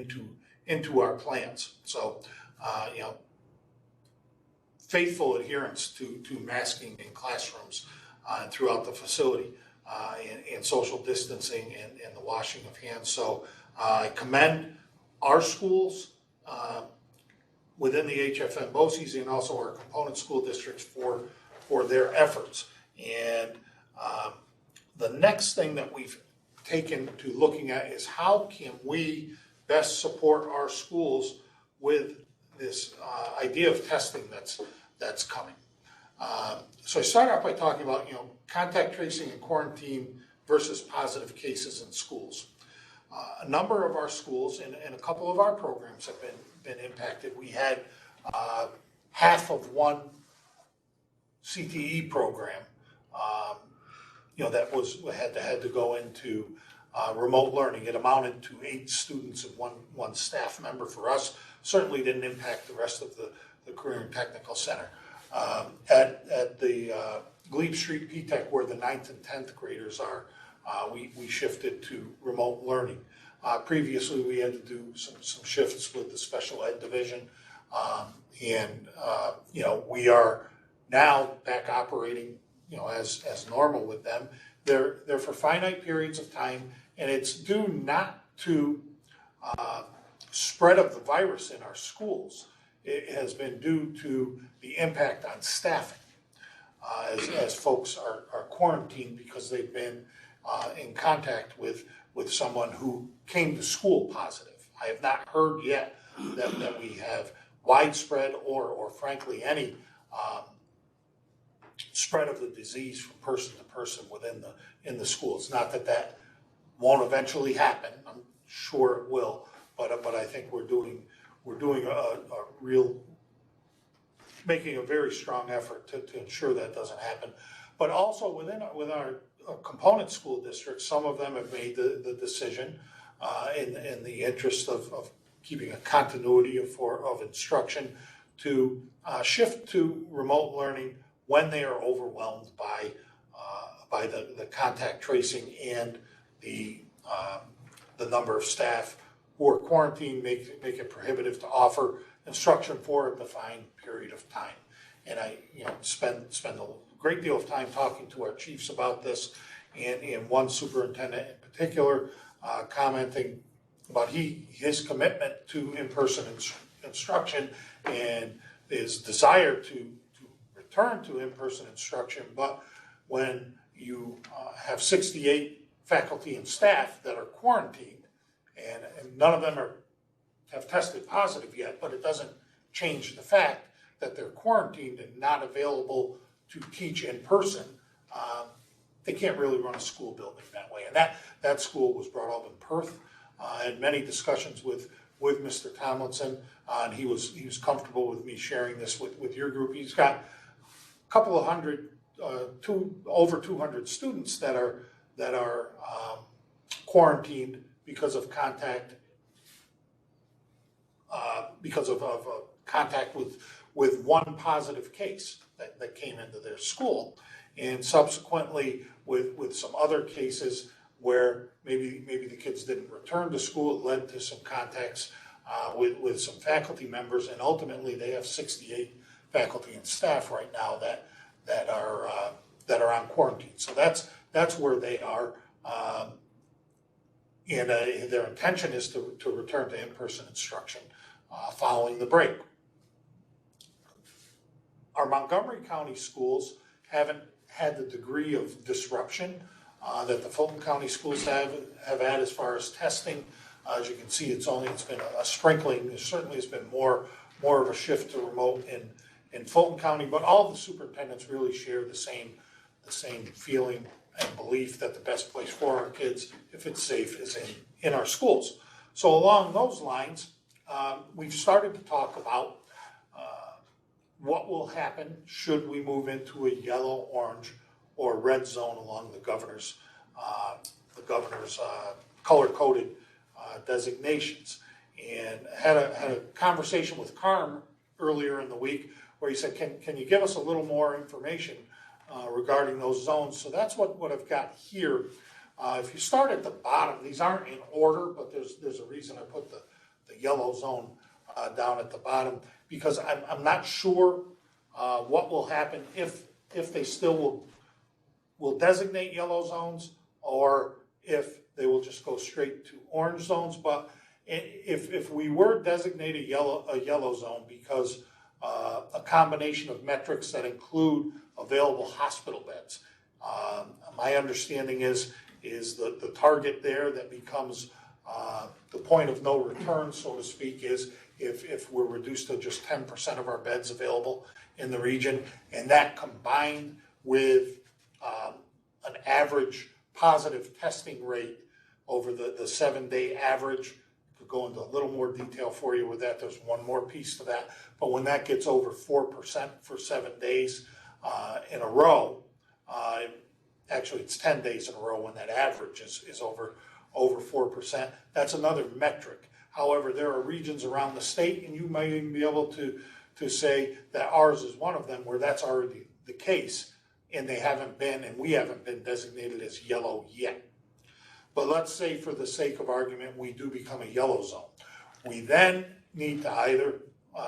into our plans. So, faithful adherence to masking in classrooms and throughout the facility, and social distancing and the washing of hands. So I commend our schools within the HFM BOCES and also our component school districts for their efforts. And the next thing that we've taken to looking at is how can we best support our schools with this idea of testing that's coming. So I start out by talking about contact tracing and quarantine versus positive cases in schools. A number of our schools and a couple of our programs have been impacted. We had half of one CTE program, that had to go into remote learning. It amounted to 8 students and one staff member for us. Certainly didn't impact the rest of the Career and Technical Center. At the Glebe Street P-Tech, where the 9th and 10th graders are, we shifted to remote learning. Previously, we had to do some shifts with the special ed division. We are now back operating, as normal with them. They're for finite periods of time, and it's due not to spread of the virus in our schools. It has been due to the impact on staffing, as folks are quarantined because they've been in contact with someone who came to school positive. I have not heard yet that we have widespread or frankly any spread of the disease from person to person in the schools. Not that won't eventually happen. I'm sure it will, but I think we're doing making a very strong effort to ensure that doesn't happen. But also within our component school districts, some of them have made the decision in the interest of keeping a continuity of instruction to shift to remote learning when they are overwhelmed by the contact tracing and the number of staff who are quarantined make it prohibitive to offer instruction for a defined period of time. And I spend a great deal of time talking to our chiefs about this, and one superintendent in particular commenting about his commitment to in-person instruction and his desire to return to in-person instruction. But when you have 68 faculty and staff that are quarantined, and none of them have tested positive yet, but it doesn't change the fact that they're quarantined and not available to teach in person, they can't really run a school building that way. And that school was brought up in Perth. I had many discussions with Mr. Tomlinson, and he was comfortable with me sharing this with your group. He's got a couple of hundred, over 200 students that are quarantined because of contact, contact with one positive case that came into their school, and subsequently with some other cases where maybe the kids didn't return to school. It led to some contacts with some faculty members, and ultimately they have 68 faculty and staff right now that are on quarantine. So that's where they are. And their intention is to return to in-person instruction following the break. Our Montgomery County schools haven't had the degree of disruption that the Fulton County schools have had as far as testing. As you can see, it's been a sprinkling. There certainly has been more of a shift to remote in Fulton County, but all the superintendents really share the same feeling and belief that the best place for our kids, if it's safe, is in our schools. So along those lines, we've started to talk about what will happen should we move into a yellow, orange, or red zone along the governor's color-coded designations. And had a conversation with Carm earlier in the week where he said, can you give us a little more information regarding those zones? So that's what I've got here. If you start at the bottom, these aren't in order, but there's a reason I put the yellow zone down at the bottom, because I'm not sure what will happen if they still will designate yellow zones, or if they will just go straight to orange zones. But if we were designated a yellow zone because a combination of metrics that include available hospital beds, my understanding is the target there that becomes the point of no return, so to speak, is if we're reduced to just 10% of our beds available in the region, and that combined with an average positive testing rate over the 7-day average. Could go into a little more detail for you with that. There's one more piece to that, but when that gets over 4% for 7 days in a row, actually it's 10 days in a row when that average is over 4%. That's another metric. However, there are regions around the state, and you might even be able to say that ours is one of them where that's already the case, and we haven't been designated as yellow yet. But let's say for the sake of argument, we do become a yellow zone. We then need to either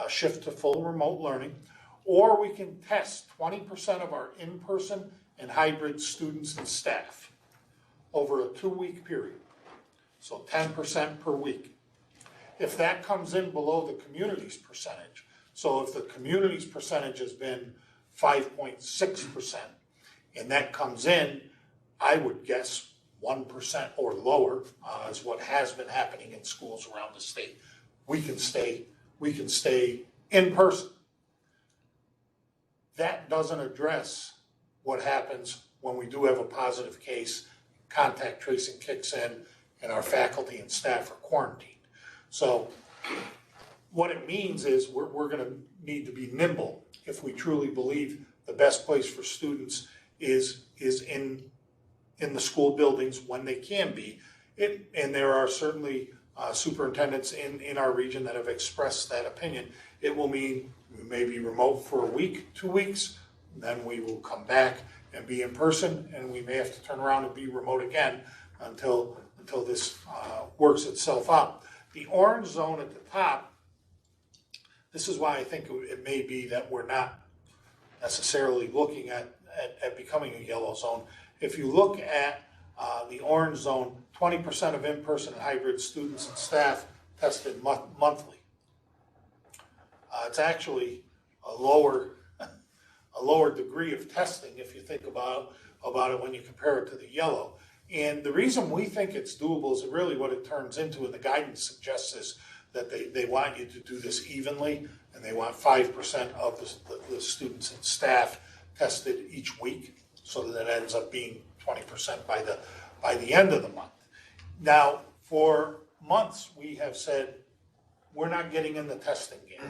shift to full remote learning, or we can test 20% of our in-person and hybrid students and staff over a 2-week period. So 10% per week. If that comes in below the community's percentage, so if the community's percentage has been 5.6%, and that comes in, I would guess 1% or lower is what has been happening in schools around the state. We can stay in person. That doesn't address what happens when we do have a positive case, contact tracing kicks in, and our faculty and staff are quarantined. So what it means is we're going to need to be nimble if we truly believe the best place for students is in the school buildings when they can be. And there are certainly superintendents in our region that have expressed that opinion. It will mean we may be remote for a week, 2 weeks, then we will come back and be in person, and we may have to turn around and be remote again until this works itself out. The orange zone at the top, this is why I think it may be that we're not necessarily looking at becoming a yellow zone. If you look at the orange zone, 20% of in-person and hybrid students and staff tested monthly. It's actually a lower degree of testing if you think about it when you compare it to the yellow. And the reason we think it's doable is really what it turns into, and the guidance suggests is that they want you to do this evenly, and they want 5% of the students and staff tested each week, so that it ends up being 20% by the end of the month. Now, for months, we have said we're not getting in the testing game.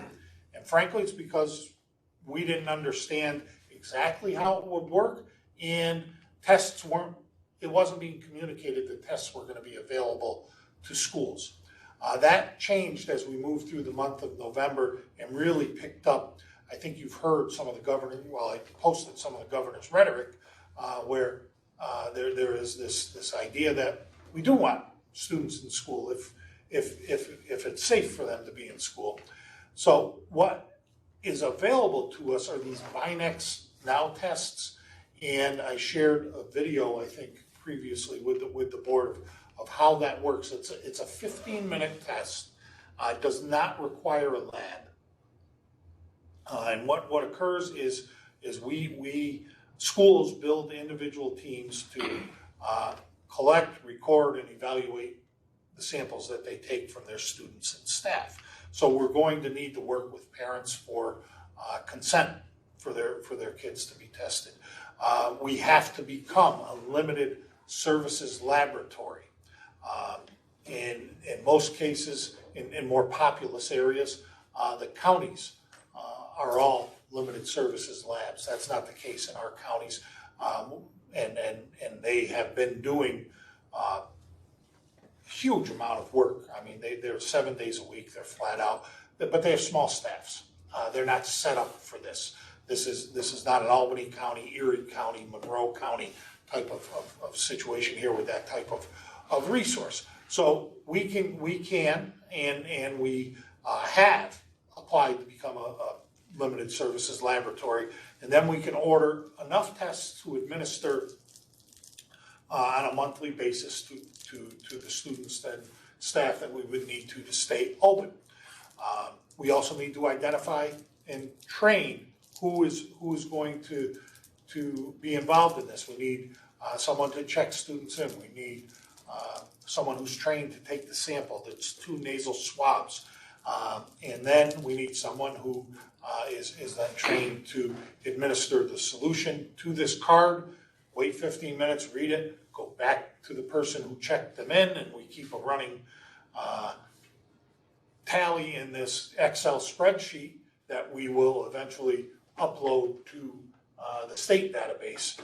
And frankly, it's because we didn't understand exactly how it would work, and it wasn't being communicated that tests were going to be available to schools. That changed as we moved through the month of November and really picked up. I think you've heard some of the I posted some of the governor's rhetoric where there is this idea that we do want students in school if it's safe for them to be in school. So what is available to us are these Binex Now tests, and I shared a video, I think, previously with the board of how that works. It's a 15-minute test. It does not require a lab. And what occurs is we schools build individual teams to collect, record, and evaluate the samples that they take from their students and staff. So we're going to need to work with parents for consent for their kids to be tested. We have to become a limited services laboratory. In most cases, in more populous areas, the counties are all limited services labs. That's not the case in our counties, and they have been doing huge amount of work. I mean, they're 7 days a week. They're flat out, but they have small staffs. They're not set up for this. This is not an Albany County, Erie County, Monroe County type of situation here with that type of resource. So we can and we have applied to become a limited services laboratory, and then we can order enough tests to administer on a monthly basis to the students and staff that we would need to stay open. We also need to identify and train who is going to be involved in this. We need someone to check students in. We need someone who's trained to take the sample. That's 2 nasal swabs. And then we need someone who is then trained to administer the solution to this card, wait 15 minutes, read it, go back to the person who checked them in, and we keep a running tally in this Excel spreadsheet that we will eventually upload to the state database,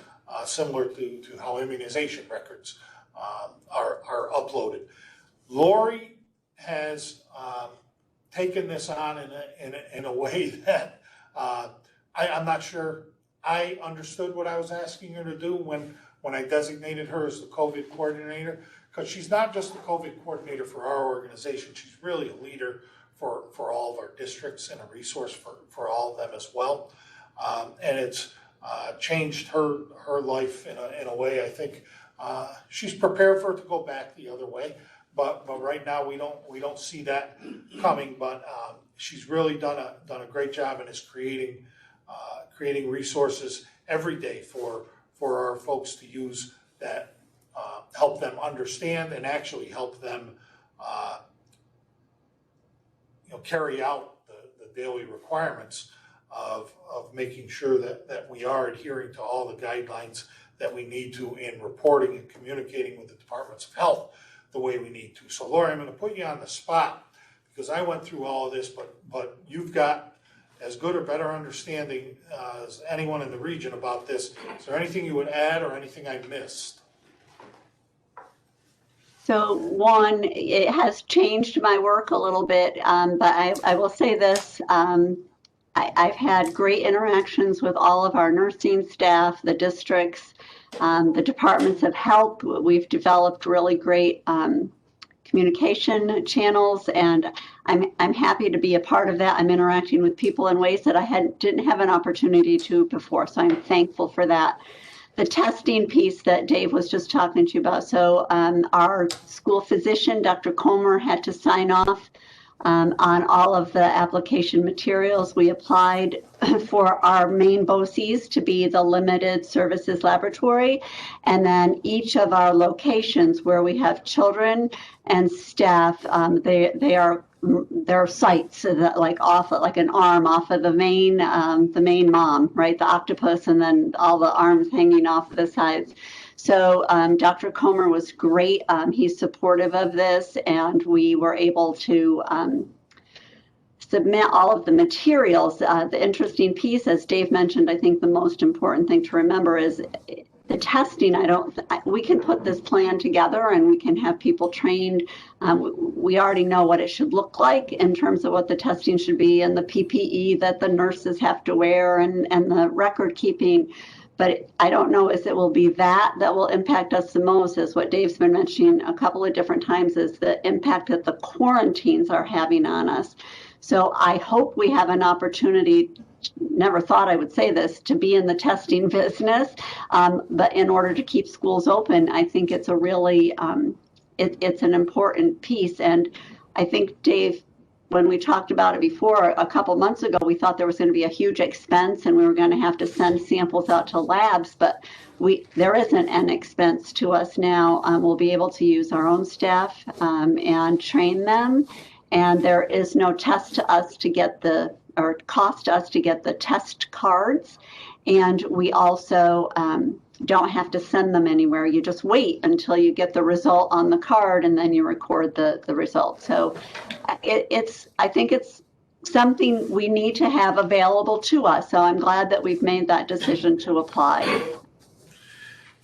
similar to how immunization records are uploaded. Lori has taken this on in a way that I'm not sure I understood what I was asking her to do when I designated her as the COVID coordinator, because she's not just the COVID coordinator for our organization, she's really a leader for all of our districts and a resource for all of them as well. And it's changed her life in a way. I think she's prepared for it to go back the other way, but right now we don't see that coming. But she's really done a great job and is creating resources every day for our folks to use that help them understand and actually help them carry out the daily requirements of making sure that we are adhering to all the guidelines that we need to in reporting and communicating with the departments of health the way we need to. So Lori, I'm going to put you on the spot because I went through all of this, but you've got as good or better understanding as anyone in the region about this. Is there anything you would add or anything I missed? So one, it has changed my work a little bit, but I will say this. I've had great interactions with all of our nursing staff, the districts, the departments of health. We've developed really great communication channels, and I'm happy to be a part of that. I'm interacting with people in ways that I didn't have an opportunity to before, so I'm thankful for that. The testing piece that Dave was just talking to you about. So our school physician, Dr. Comer, had to sign off on all of the application materials. We applied for our main BOCES to be the limited services laboratory. And then each of our locations where we have children and staff, they're sites that like an arm off of the main mom, right? The octopus, and then all the arms hanging off the sides. So Dr. Comer was great. He's supportive of this, and we were able to submit all of the materials. The interesting piece, as Dave mentioned, I think the most important thing to remember is the testing. We can put this plan together and we can have people trained. We already know what it should look like in terms of what the testing should be and the PPE that the nurses have to wear and the record keeping. But I don't know if it will be that will impact us the most, is what Dave's been mentioning a couple of different times, is the impact that the quarantines are having on us. So I hope we have an opportunity, never thought I would say this, to be in the testing business. But in order to keep schools open, I think it's a really, it's an important piece. And I think, Dave, when we talked about it before, a couple months ago, we thought there was going to be a huge expense and we were going to have to send samples out to labs, but there isn't an expense to us now. We'll be able to use our own staff and train them. And there is no test to us to get or cost to us to get the test cards. And we also don't have to send them anywhere. You just wait until you get the result on the card and then you record the result. So I think it's something we need to have available to us. So I'm glad that we've made that decision to apply.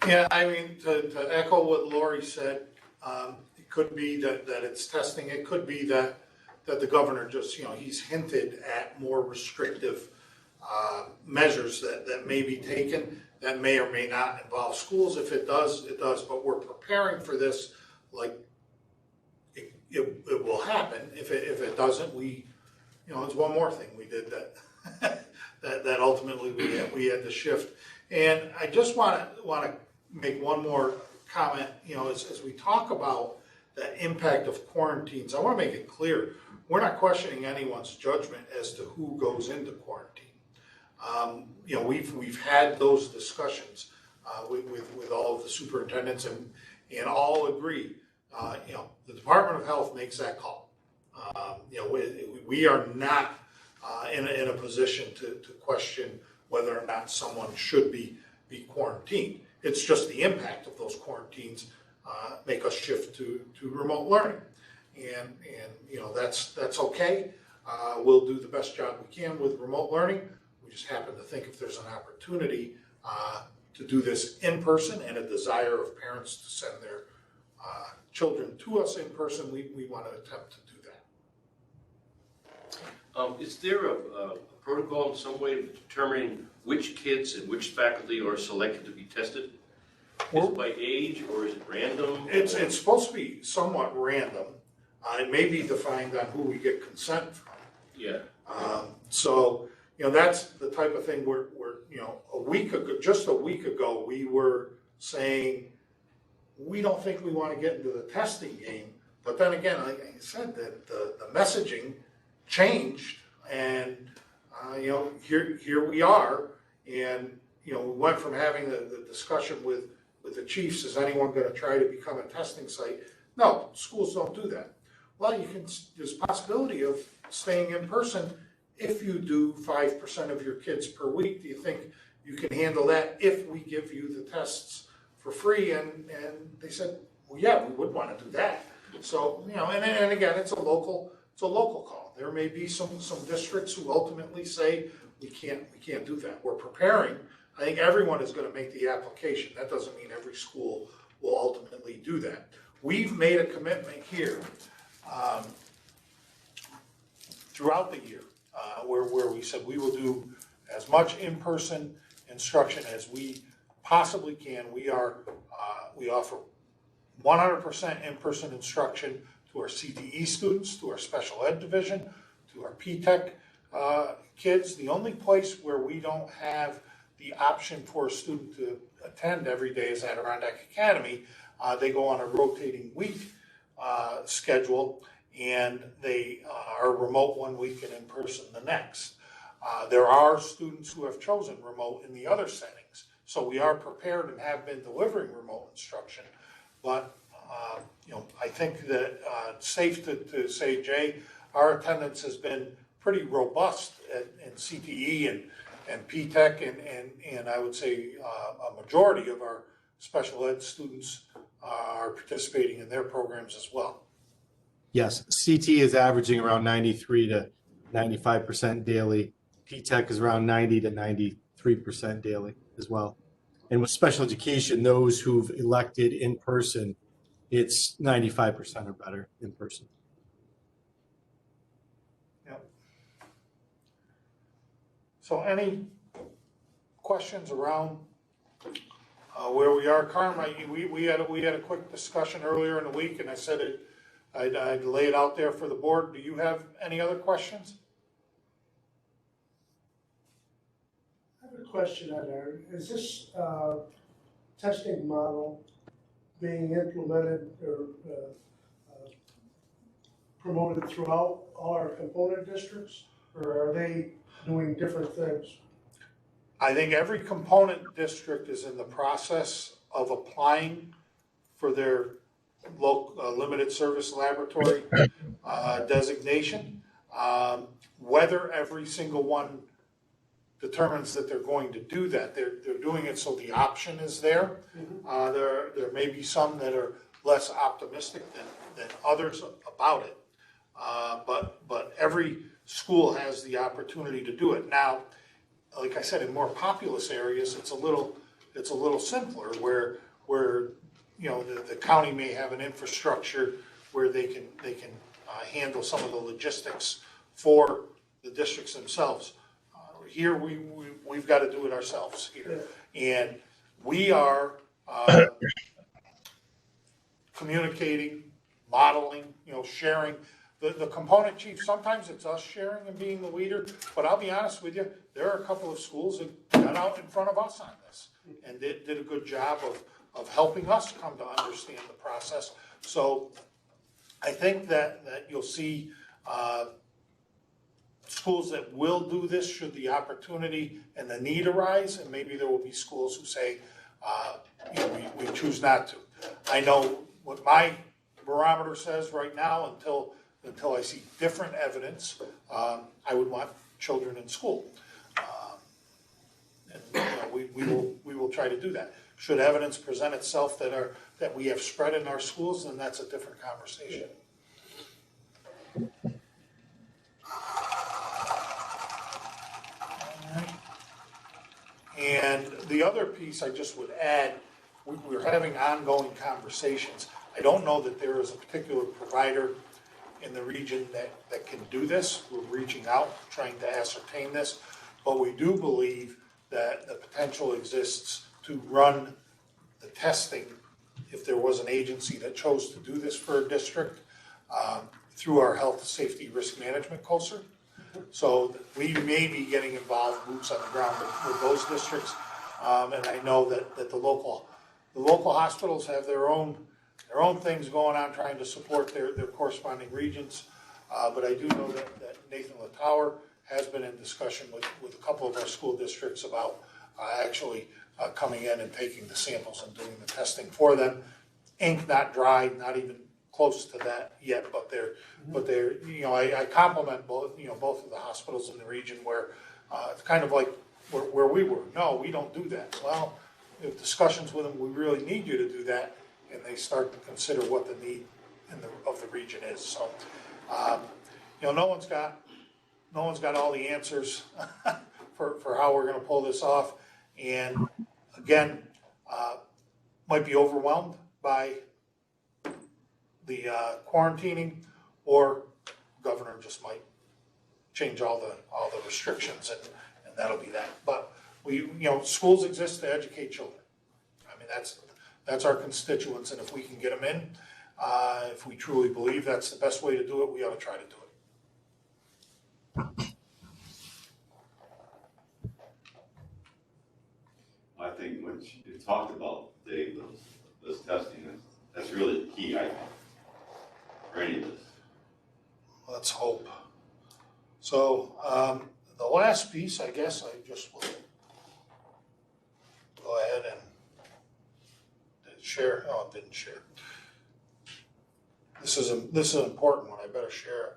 Yeah, I mean, to echo what Lori said, it could be that it's testing. It could be that the governor just, he's hinted at more restrictive measures that may be taken that may or may not involve schools. If it does, it does. But we're preparing for this like it will happen. If it doesn't, it's one more thing we did that ultimately we had to shift. And I just want to make one more comment. As we talk about the impact of quarantines, I want to make it clear we're not questioning anyone's judgment as to who goes into quarantine. We've had those discussions with all of the superintendents and all agree. The Department of Health makes that call. We are not in a position to question whether or not someone should be quarantined. It's just the impact of those quarantines make us shift to remote learning, and that's okay. We'll do the best job we can with remote learning. We just happen to think if there's an opportunity to do this in person and a desire of parents to send their children to us in person, we want to attempt to do that. Is there a protocol in some way of determining which kids and which faculty are selected to be tested? Is it by age or is it random? It's supposed to be somewhat random. It may be defined on who we get consent from. Yeah. So, that's the type of thing where just a week ago, we were saying, we don't think we want to get into the testing game. But then again, like I said, that the messaging changed, and here we are, and we went from having the discussion with the chiefs, is anyone going to try to become a testing site? No, schools don't do that. Well, there's possibility of staying in person if you do 5% of your kids per week. Do you think you can handle that if we give you the tests for free? And they said, well, yeah, we would want to do that. So, and again, it's a local call. There may be some districts who ultimately say, we can't do that. We're preparing. I think everyone is going to make the application. That doesn't mean every school will ultimately do that. We've made a commitment here throughout the year where we said we will do as much in-person instruction as we possibly can. We offer 100% in-person instruction to our CTE students, to our special ed division, to our P-TECH kids. The only place where we don't have the option for a student to attend every day is Adirondack Academy. They go on a rotating week schedule, and they are remote one week and in person the next. There are students who have chosen remote in the other settings, so we are prepared and have been delivering remote instruction. But I think that it's safe to say, Jay, our attendance has been pretty robust in CTE and P-TECH, and I would say a majority of our special ed students are participating in their programs as well. Yes, CT is averaging around 93 to 95% daily. P-TECH is around 90 to 93% daily as well. And with special education, those who've elected in person, it's 95% or better in person. Yep. So any questions around where we are, Carm? We had a quick discussion earlier in the week, and I said I'd lay it out there for the board. Do you have any other questions? I have a question on there. Is this testing model being implemented or promoted throughout all our component districts, or are they doing different things? I think every component district is in the process of applying for their local limited service laboratory designation. Whether every single one determines that they're going to do that, they're doing it so the option is there. There may be some that are less optimistic than others about it, but every school has the opportunity to do it. Now, like I said, in more populous areas, it's a little simpler where the county may have an infrastructure where they can handle some of the logistics for the districts themselves. Here we've got to do it ourselves here, and we are communicating, modeling, sharing. The component chief, sometimes it's us sharing and being the leader, but I'll be honest with you, there are a couple of schools that got out in front of us on this and did a good job of helping us come to understand the process. So I think that you'll see schools that will do this should the opportunity and the need arise, and maybe there will be schools who say, we choose not to. I know what my barometer says right now, until I see different evidence, I would want children in school. And we will try to do that. Should evidence present itself that we have spread in our schools, then that's a different conversation. And the other piece I just would add, we're having ongoing conversations. I don't know that there is a particular provider in the region that can do this. We're reaching out, trying to ascertain this, but we do believe that the potential exists to run the testing, if there was an agency that chose to do this for a district, through our health, safety, risk management COSR. So we may be getting involved, boots on the ground with those districts. And I know that the local hospitals have their own things going on, trying to support their corresponding regions. But I do know that Nathan Latower has been in discussion with a couple of our school districts about actually coming in and taking the samples and doing the testing for them. Ink not dry, not even close to that yet, but they're I compliment both of the hospitals in the region where it's kind of like where we were. No, we don't do that. Well, if discussions with them, we really need you to do that, and they start to consider what the need of the region is. So, no one's got all the answers for how we're going to pull this off, and again, might be overwhelmed by the quarantining, or governor just might change all the restrictions, and that'll be that. But schools exist to educate children. I mean, that's our constituents, and if we can get them in, if we truly believe that's the best way to do it, we ought to try to do it. I think when you talked about, Dave, those testing, that's really the key, I think, for any of this. Let's hope. So the last piece, I guess, I just will go ahead and share. Oh, it didn't share. This is an important one. I better share it.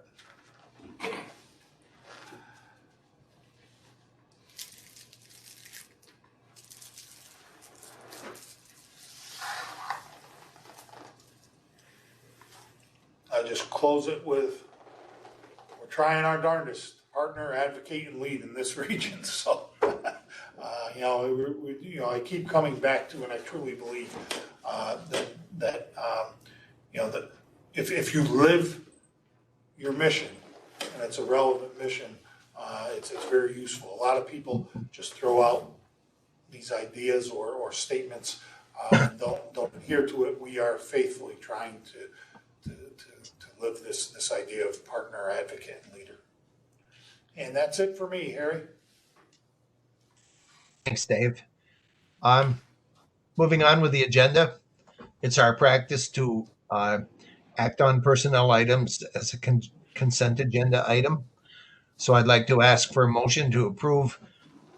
I just close it with, we're trying our darndest to partner, advocate, and lead in this region. So, I keep coming back to, and I truly believe that if you live your mission, and it's a relevant mission, it's very useful. A lot of people just throw out these ideas or statements, don't adhere to it. We are faithfully trying to live this idea of partner, advocate, and leader. And that's it for me, Harry. Thanks, Dave. Moving on with the agenda. It's our practice to act on personnel items as a consent agenda item. So I'd like to ask for a motion to approve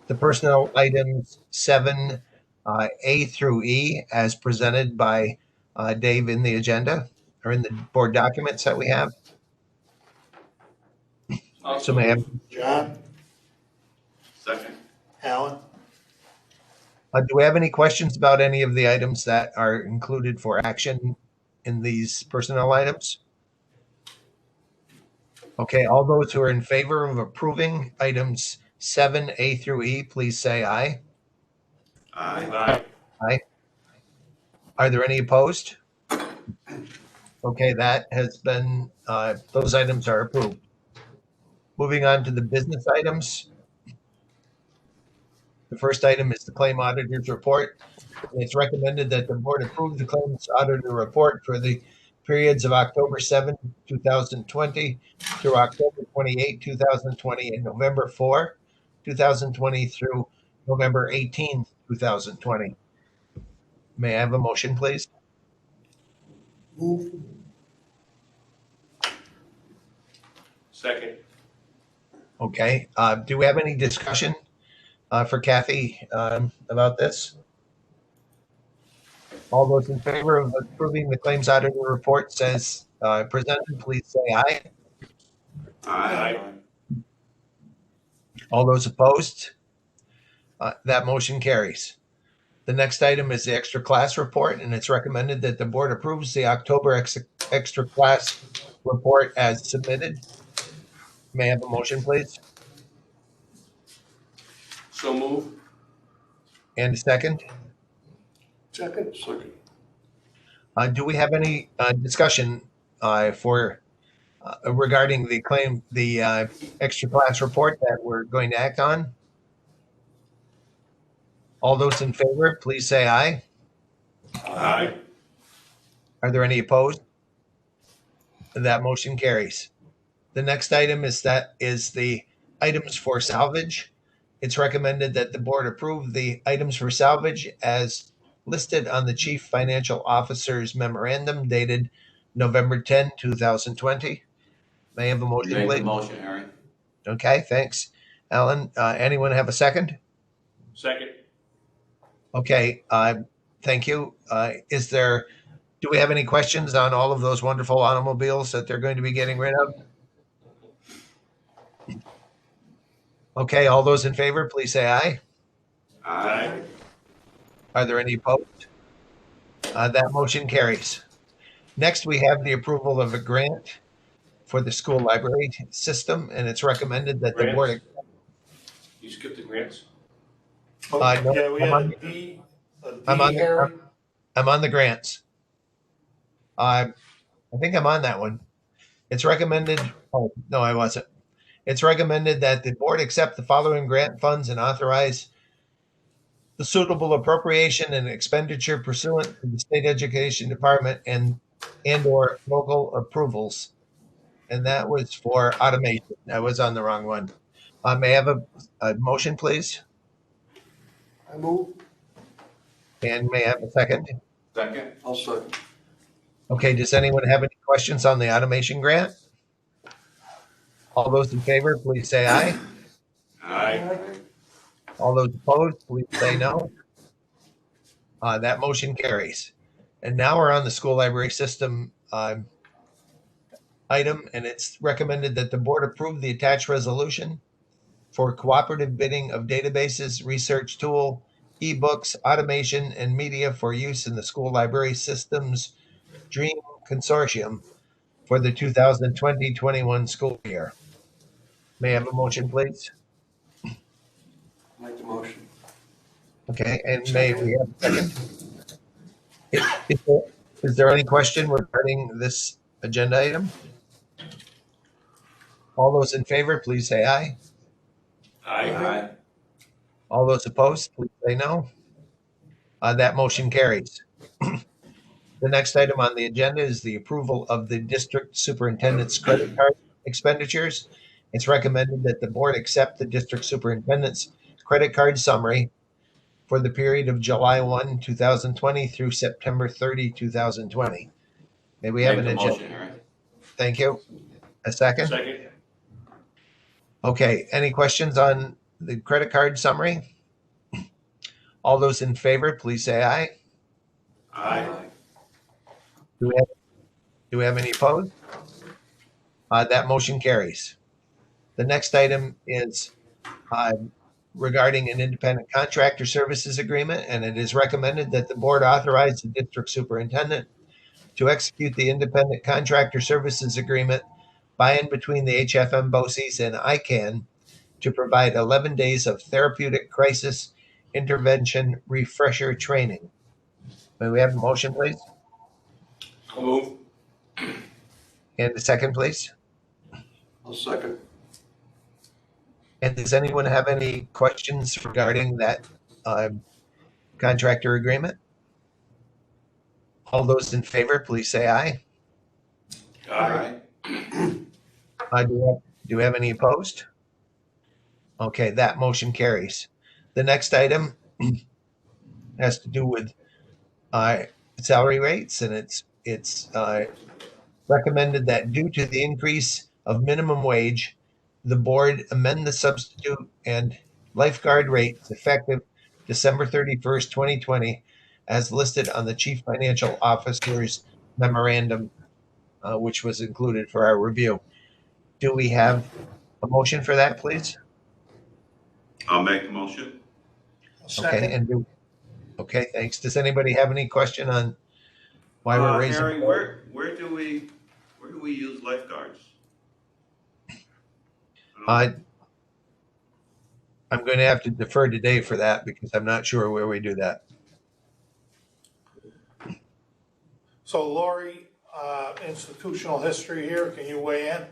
the personnel items 7A through E as presented by Dave in the agenda, or in the board documents that we have. So may I have, John, Second. Alan? do we have any questions about any of the items that are included for action in these personnel items? Okay, all those who are in favor of approving items 7A through E, please say aye. Aye. Aye. Are there any opposed? Okay, that has been, those items are approved. Moving on to the business items. The first item is the claim auditor's report. It's recommended that the board approve the claims auditor report for the periods of October 7, 2020 through October 28, 2020, and November 4, 2020 through November 18, 2020. May I have a motion, please? Move. Second. Okay, do we have any discussion for Kathy about this? All those in favor of approving the claims auditor report says presented, please say aye. Aye. All those opposed? That motion carries. The next item is the extra class report, and it's recommended that the board approves the October extra class report as submitted. May I have a motion, please? So move. And a second? Second. Do we have any discussion for regarding the extra class report that we're going to act on? All those in favor, please say aye. Aye. Are there any opposed? That motion carries. The next item is the items for salvage. It's recommended that the board approve the items for salvage as listed on the Chief Financial Officer's memorandum dated November 10, 2020. May I have a motion, Make the please? motion, Aaron. Okay, thanks. Alan, anyone have a second? Second. Okay, thank you. Do we have any questions on all of those wonderful automobiles that they're going to be getting rid of? Okay, all those in favor, please say aye. Aye. Are there any opposed? That motion carries. Next, we have the approval of a grant for the school library system, and it's recommended that the board. Grants? You skipped the grants? No, Yeah, we I'm had on- a D, I'm on the- Harry. I'm on the grants. I think I'm on that one. It's recommended. Oh, no, I wasn't. It's recommended that the board accept the following grant funds and authorize the suitable appropriation and expenditure pursuant to the state education department and/or local approvals. And that was for automation. I was on the wrong one. May I have a motion, please? I move. And may I have a second? Second? I'll second. Okay, does anyone have any questions on the automation grant? All those in favor, please say aye. Aye. All those opposed, please say no. That motion carries. And now we're on the school library system item, and it's recommended that the board approve the attached resolution for cooperative bidding of databases, research tool, ebooks, automation, and media for use in the school library systems Dream Consortium for the 2020-21 school year. May I have a motion, please? Make the motion. Okay, and may we have a second? Is there any question regarding this agenda item? All those in favor, please say aye. Aye. All those opposed, please say no. That motion carries. The next item on the agenda is the approval of the district superintendent's credit card expenditures. It's recommended that the board accept the district superintendent's credit card summary for the period of July 1, 2020 through September 30, 2020. May we have Make an the agenda? motion, Aaron. Thank you. A second? Second. Okay, any questions on the credit card summary? All those in favor, please say aye. Aye. Do we have any opposed? That motion carries. The next item is regarding an independent contractor services agreement, and it is recommended that the board authorize the district superintendent to execute the independent contractor services agreement by and between the HFM BOCES and ICANN to provide 11 days of therapeutic crisis intervention refresher training. May we have a motion, please? I'll move. And a second, please. I'll second. And does anyone have any questions regarding that contractor agreement? All those in favor, please say aye. Aye. Do we have any opposed? Okay, that motion carries. The next item has to do with salary rates, and it's recommended that due to the increase of minimum wage, the board amend the substitute and lifeguard rates effective December 31st, 2020, as listed on the Chief Financial Officer's memorandum, which was included for our review. Do we have a motion for that, please? I'll make the motion. Okay, okay, thanks. Does anybody have any question on why we're raising? Harry, where do we use lifeguards? I'm going to have to defer to Dave for that because I'm not sure where we do that. So Lori, institutional history here, can you weigh in?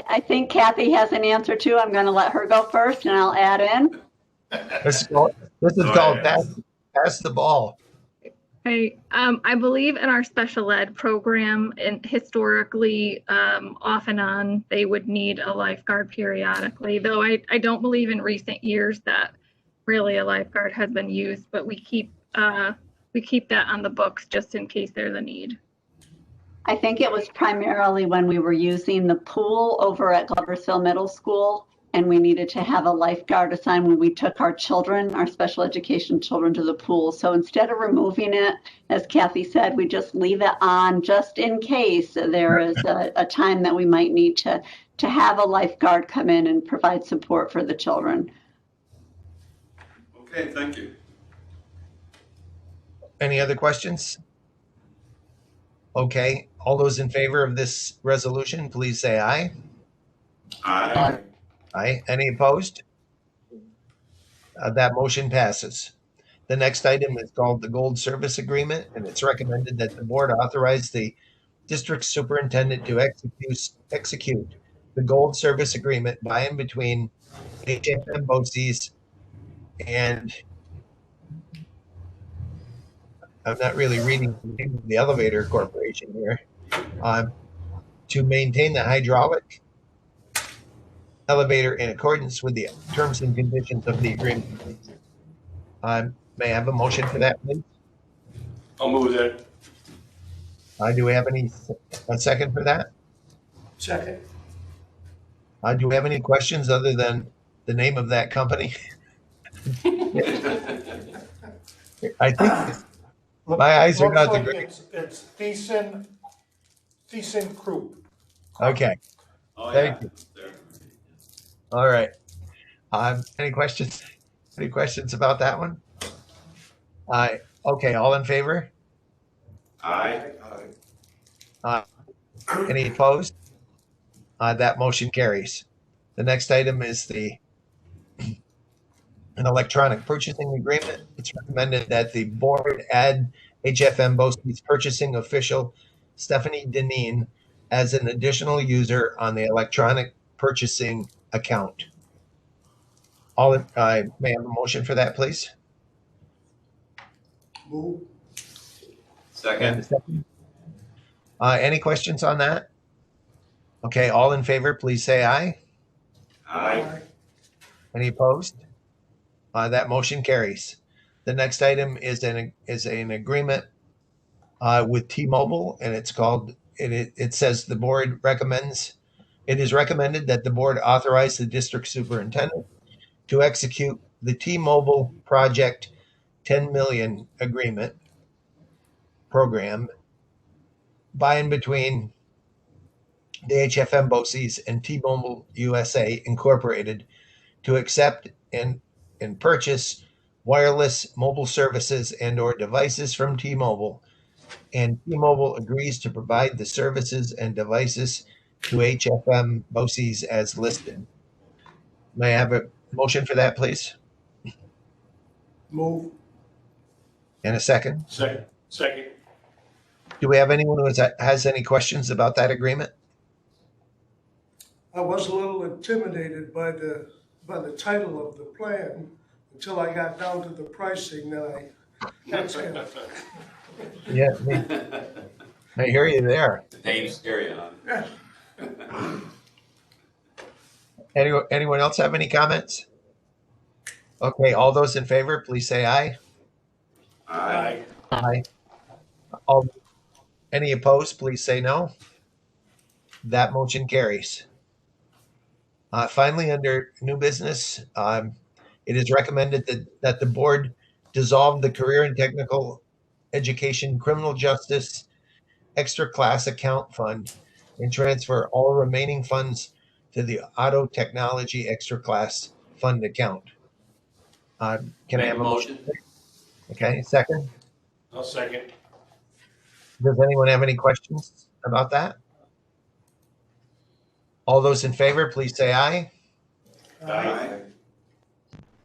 I think Kathy has an answer too. I'm going to let her go first and I'll add in. This is called pass the ball. I believe in our special ed program, and historically, off and on, they would need a lifeguard periodically, though I don't believe in recent years that really a lifeguard has been used, but we keep that on the books just in case there's a need. I think it was primarily when we were using the pool over at Gloversville Middle School, and we needed to have a lifeguard assigned when we took our children, our special education children, to the pool. So instead of removing it, as Kathy said, we just leave it on just in case there is a time that we might need to have a lifeguard come in and provide support for the children. Okay, thank you. Any other questions? Okay, all those in favor of this resolution, please say aye. Aye. Aye. Any opposed? That motion passes. The next item is called the Gold Service Agreement, and it's recommended that the board authorize the district superintendent to execute the Gold Service Agreement by and between HFM BOCES and I'm not really reading the name of the elevator corporation here, to maintain the hydraulic elevator in accordance with the terms and conditions of the agreement. May I have a motion for that, please? I'll move that. Do we have a second for that? Second. Do we have any questions other than the name of that company? I think my eyes are not the greatest. It's Thiessen Group. Okay. Oh, Thank yeah. you. All right. Any questions? Any questions about that one? Okay. All in favor? Aye. Any opposed? That motion carries. The next item is an electronic purchasing agreement. It's recommended that the board add HFM BOCES purchasing official Stephanie Deneen as an additional user on the electronic purchasing account. May I have a motion for that, please? Move. Second. Any questions on that? Okay, all in favor, please say aye. Aye. Any opposed? That motion carries. The next item is an agreement with T-Mobile, and it's called. It says the board recommends. It is recommended that the board authorize the district superintendent to execute the T-Mobile Project 10 million agreement program by and between the HFM BOCES and T-Mobile USA Incorporated to accept and purchase wireless mobile services and or devices from T-Mobile, and T-Mobile agrees to provide the services and devices to HFM BOCES as listed. May I have a motion for that, please? Move. And a second? Second. Do we have anyone who has any questions about that agreement? I was a little intimidated by the title of the plan until I got down to the pricing. Then that's kind of. Yeah, I hear you there. The name's scary, huh? Anyone else have any comments? Okay, all those in favor, please say aye. Aye. Aye. Any opposed, please say no. That motion carries. Finally, under new business, it is recommended that the board dissolve the Career and Technical Education Criminal Justice Extra Class Account Fund and transfer all remaining funds to the Auto Technology Extra Class Fund account. Can I have a motion? Okay, second. I'll second. Does anyone have any questions about that? All those in favor, please say aye. Aye.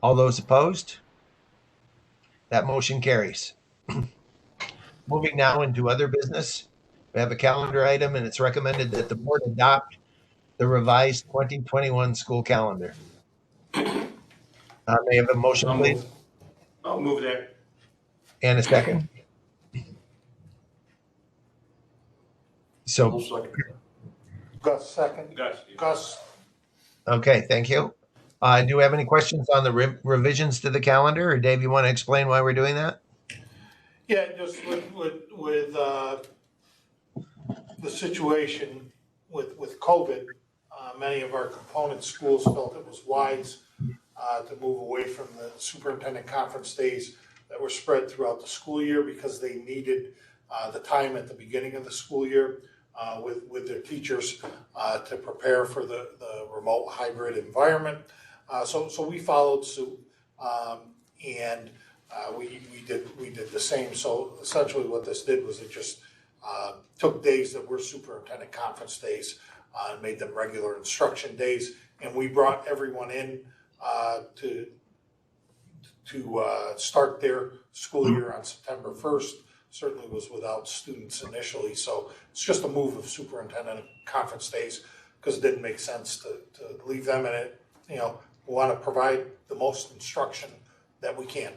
All those opposed? That motion carries. Moving now into other business, we have a calendar item, and it's recommended that the board adopt the revised 2021 school calendar. May I have a motion, please? I'll move that. And a second? I'll So, second. Gus, second. Gus. Gus, okay, thank you. Do we have any questions on the revisions to the calendar? Or Dave, you want to explain why we're doing that? yeah, just with the situation with COVID, many of our component schools felt it was wise to move away from the superintendent conference days that were spread throughout the school year because they needed the time at the beginning of the school year with their teachers to prepare for the remote hybrid environment. So we followed suit, and we did the same. So essentially what this did was it just took days that were superintendent conference days and made them regular instruction days. And we brought everyone in to start their school year on September 1st. Certainly was without students initially. So it's just a move of superintendent conference days because it didn't make sense to leave them in it. We want to provide the most instruction that we can.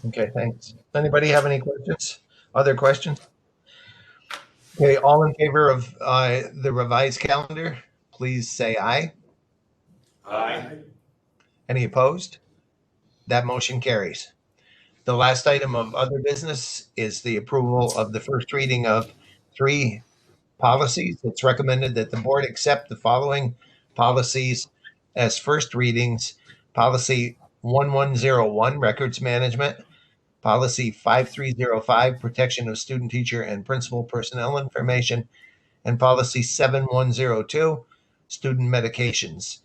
Okay, thanks. Anybody have any questions? Other questions? Okay, all in favor of the revised calendar, please say aye. Aye. Any opposed? That motion carries. The last item of other business is the approval of the first reading of 3 policies. It's recommended that the board accept the following policies as first readings. Policy 1101, records management. Policy 5305, protection of student, teacher, and principal personnel information. And policy 7102, student medications.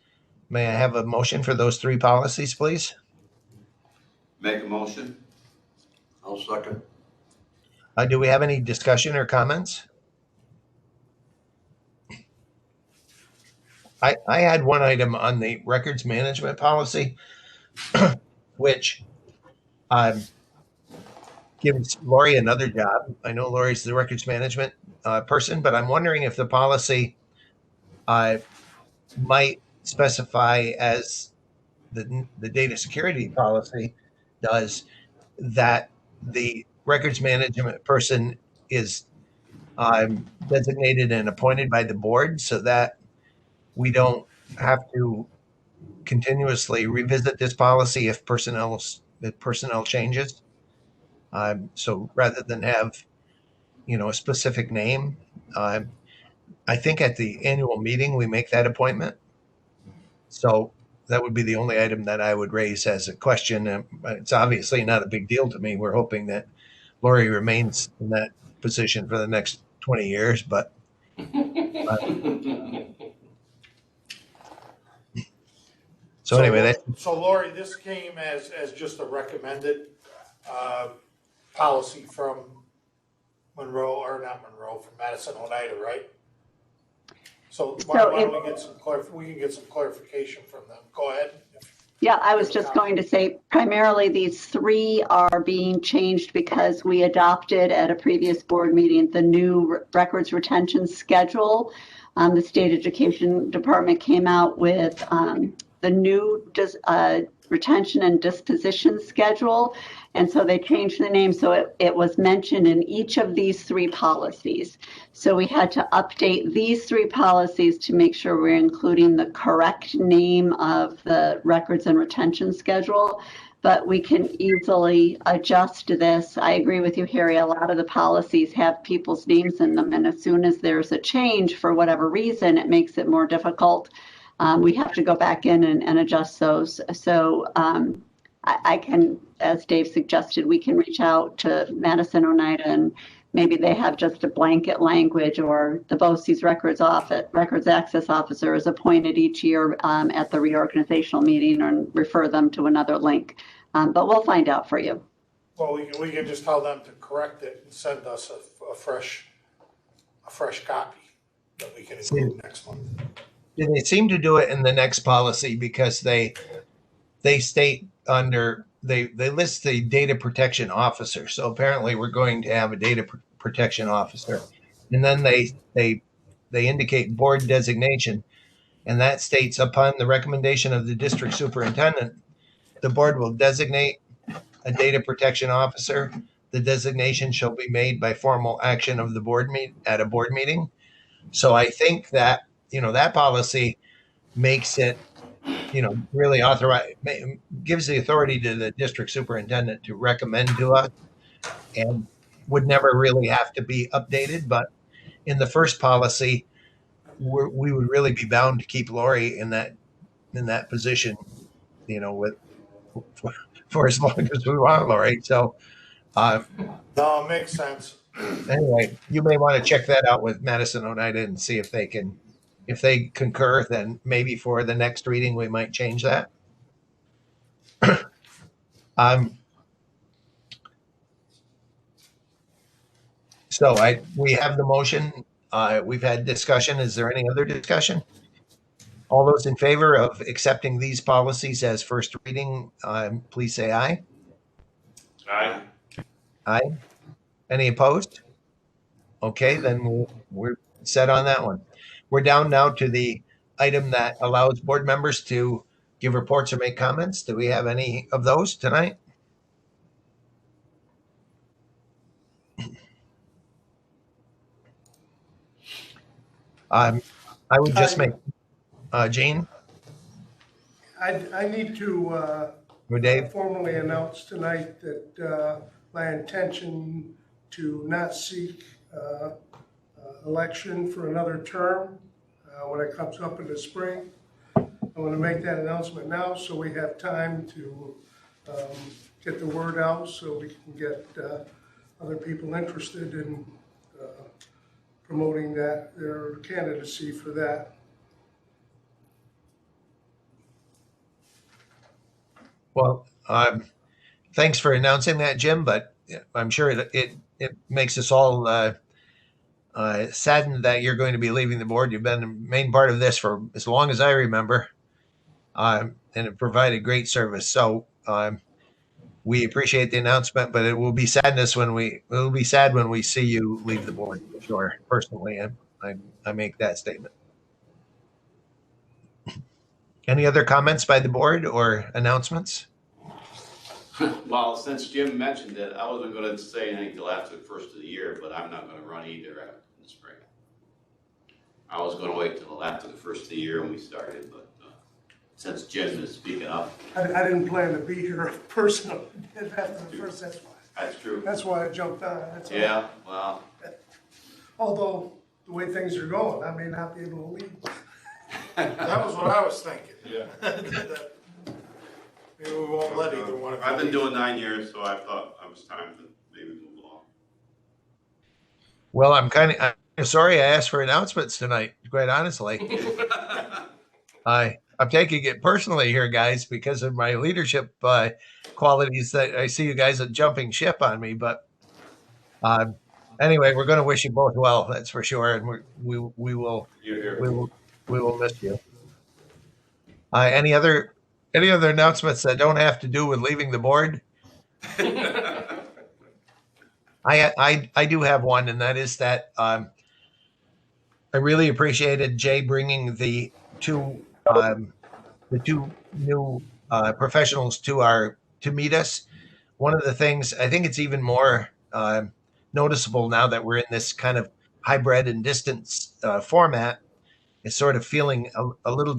May I have a motion for those 3 policies, please? Make a motion? I'll second. Do we have any discussion or comments? I had one item on the records management policy, which gives Lori another job. I know Lori's the records management person, but I'm wondering if the policy might specify, as the data security policy does, that the records management person is designated and appointed by the board so that we don't have to continuously revisit this policy if personnel changes. So rather than have, a specific name, I think at the annual meeting we make that appointment. So that would be the only item that I would raise as a question. It's obviously not a big deal to me. We're hoping that Lori remains in that position for the next 20 years, but so anyway, So Lori, this came as just a recommended policy from Monroe, or not Monroe, from Madison Oneida, right? So why don't we get we can get some clarification from them. Go ahead. Yeah, I was just going to say primarily these 3 are being changed because we adopted at a previous board meeting the new records retention schedule. The State Education Department came out with the new retention and disposition schedule. And so they changed the name. So it was mentioned in each of these 3 policies. So we had to update these 3 policies to make sure we're including the correct name of the records and retention schedule. But we can easily adjust this. I agree with you, Harry. A lot of the policies have people's names in them. And as soon as there's a change for whatever reason, it makes it more difficult. We have to go back in and adjust those. So I can, as Dave suggested, we can reach out to Madison Oneida and maybe they have just a blanket language, or the BOCES records access officer is appointed each year at the reorganizational meeting, and refer them to another link. But we'll find out for you. Well, we can just tell them to correct it and send us a fresh copy that we can include next month. they seem to do it in the next policy because they state under they list the data protection officer. So apparently we're going to have a data protection officer, and then they indicate board designation, and that states upon the recommendation of the district superintendent, the board will designate a data protection officer. The designation shall be made by formal action of the board at a board meeting. So I think that, that policy makes it, really gives the authority to the district superintendent to recommend to us, and would never really have to be updated. But in the first policy, we would really be bound to keep Lori in that position, with for as long as we want, Lori. So, No, it makes sense. anyway, you may want to check that out with Madison Oneida and see if they concur. Then maybe for the next reading we might change that. So we have the motion. We've had discussion. Is there any other discussion? All those in favor of accepting these policies as first reading, please say aye. Aye. Aye. Any opposed? Okay, then we're set on that one. We're down now to the item that allows board members to give reports or make comments. Do we have any of those tonight? I would just make Gene. I need to Dave. formally announce tonight that my intention to not seek election for another term when it comes up in the spring. I want to make that announcement now so we have time to get the word out so we can get other people interested in promoting their candidacy for that. Well, thanks for announcing that, Jim, but I'm sure it makes us all saddened that you're going to be leaving the board. You've been the main part of this for as long as I remember, and it provided great service. So we appreciate the announcement, but it will be sad when we see you leave the board. For sure, personally, I make that statement. Any other comments by the board or announcements? Well, since Jim mentioned it, I wasn't going to say anything till after the first of the year, but I'm not going to run either in the spring. I was going to wait till after the first of the year when we started, but since Jim is speaking up. I didn't plan to be here personally after the first, that's why. That's true. That's why I jumped on. Yeah, well. Although, the way things are going, I may not be able to leave. That was what I was thinking. Yeah. Maybe we won't let either one of them. I've been doing 9 years, so I thought it was time to maybe move along. Well, I'm sorry I asked for announcements tonight, quite honestly. I'm taking it personally here, guys, because of my leadership qualities that I see you guys are jumping ship on me. But anyway, we're going to wish you both well, that's for sure. And we will miss you. Any other announcements that don't have to do with leaving the board? I do have one, and that is that I really appreciated Jay bringing the two new professionals to meet us. One of the things, I think it's even more noticeable now that we're in this kind of hybrid and distance format, is sort of feeling a little,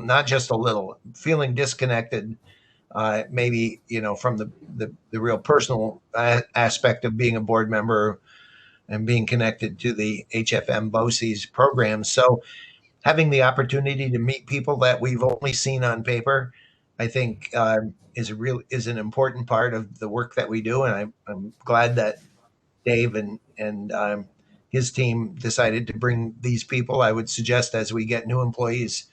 not just a little, feeling disconnected, maybe, from the real personal aspect of being a board member and being connected to the HFM BOCES program. So having the opportunity to meet people that we've only seen on paper, I think is an important part of the work that we do. And I'm glad that Dave and his team decided to bring these people. I would suggest as we get new employees,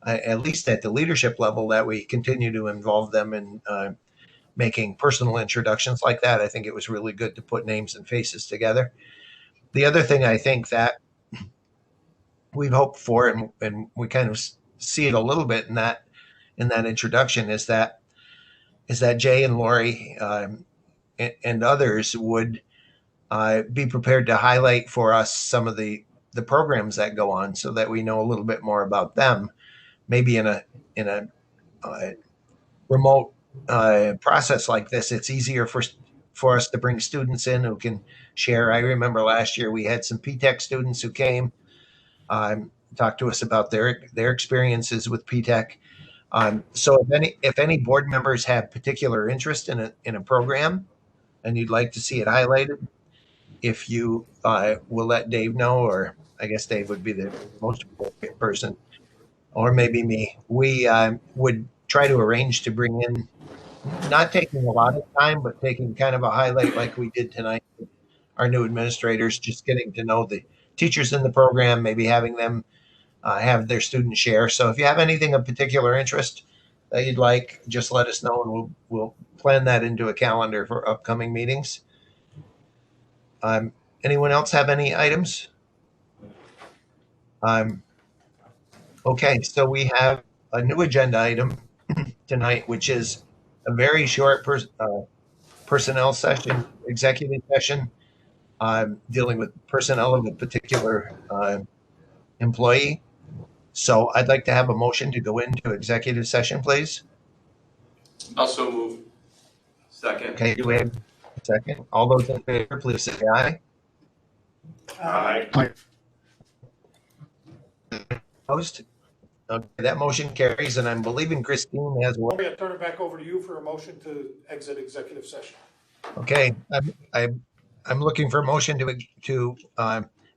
at least at the leadership level, that we continue to involve them in making personal introductions like that. I think it was really good to put names and faces together. The other thing I think that we've hoped for, and we kind of see it a little bit in that introduction, is that Jay and Lori and others would be prepared to highlight for us some of the programs that go on, so that we know a little bit more about them, maybe in a remote process like this, it's easier for us to bring students in who can share. I remember last year we had some P-TECH students who came, talked to us about their experiences with P-TECH. So if any board members have particular interest in a program and you'd like to see it highlighted, if you will let Dave know, or I guess Dave would be the most appropriate person, or maybe me, we would try to arrange to bring in, not taking a lot of time, but taking kind of a highlight like we did tonight. Our new administrators, just getting to know the teachers in the program, maybe having them have their students share. So if you have anything of particular interest that you'd like, just let us know and we'll plan that into a calendar for upcoming meetings. Anyone else have any items? Okay, so we have a new agenda item tonight, which is a very short personnel session, executive session, dealing with personnel of a particular employee. So I'd like to have a motion to go into executive session, please. Also move. Second. Okay, do we have a second? All those in favor, please say aye. Aye. Opposed? Okay, that motion carries, and I'm believing Christine has one. I'm going to turn it back over to you for a motion to exit executive session. Okay, I'm looking for a motion to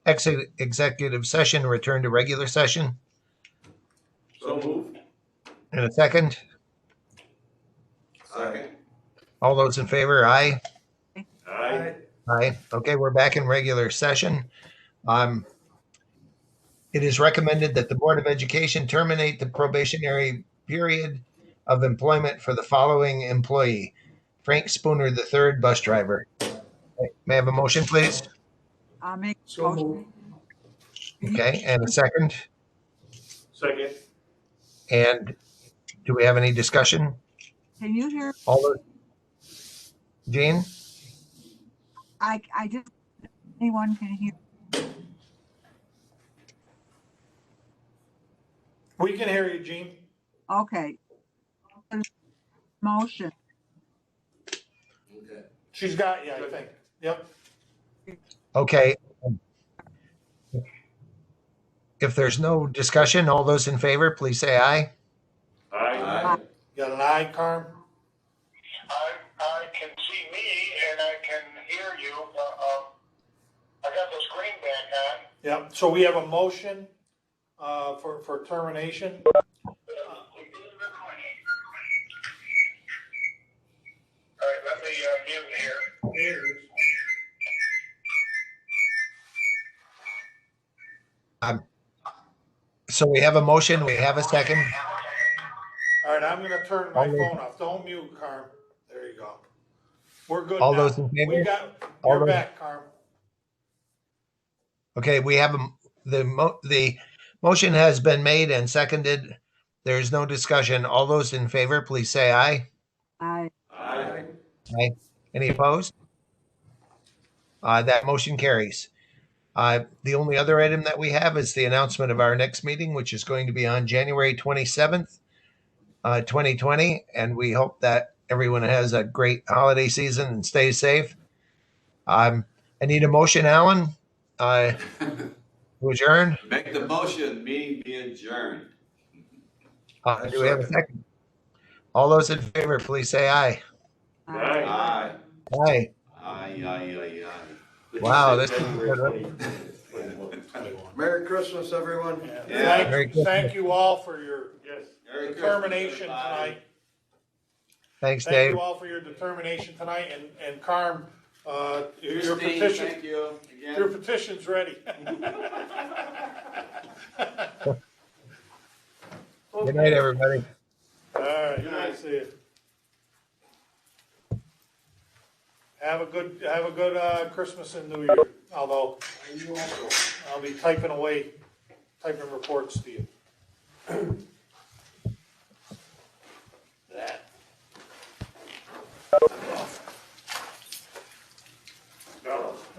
exit executive session, return to regular session. So move. In a second. Second. All those in favor, aye. Aye. Aye. Okay, we're back in regular session. It is recommended that the Board of Education terminate the probationary period of employment for the following employee: Frank Spooner III, bus driver. May I have a motion, please? I'll make a So motion. Okay, and a second. Second. And do we have any discussion? Can you hear? All those, Jean? I just, anyone can hear. We can hear you, Gene. Okay. Motion. Okay. She's got you, I think. Yep. Okay. If there's no discussion, all those in favor, please say aye. Aye. Got an eye, Carm? I can see me and I can hear you. I got the screen back on. Yep. So we have a motion for termination. All right, let me mute here. So we have a motion, we have a second. All right, I'm gonna turn my phone off. Don't mute, Carm. There you go. We're good All now. those in favor? You're those- back, Carm. Okay, we have the motion has been made and seconded. There's no discussion. All those in favor, please say aye. Aye. Aye. Aye. Any opposed? That motion carries. The only other item that we have is the announcement of our next meeting, which is going to be on January 27th, 2020. And we hope that everyone has a great holiday season and stays safe. I need a motion, Alan, to adjourn. Make the motion, meeting be adjourned. Do we have a second? All those in favor, please say aye. Aye. Aye. Aye. Wow, this is good. Merry Christmas, everyone. Yeah. Merry Christmas. Thank you all for your Merry Christmas, determination everybody. tonight. Thanks, Thank Dave. you all for your determination tonight, and Carm, your Christine, petition, thank you again. your petition's ready. Good night, everybody. All right, good night, see you. Have a good Christmas and New Year, although I'll be typing reports to you. That.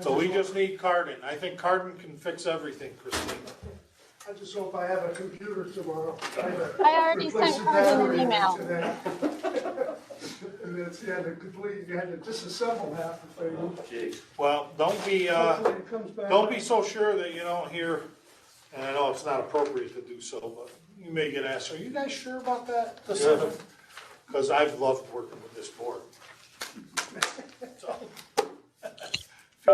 So we just need Cardin. I think Cardin can fix everything, Christine. I just hope I have a computer tomorrow. I already sent Carmen an email. Today. And it's, you had to disassemble half the thing. Gee. Well, don't be, Hopefully it comes back don't up. be so sure that you don't hear, and I know it's not appropriate to do so, but you may get asked, are you guys sure about that decision? Because I've loved working with this board. So,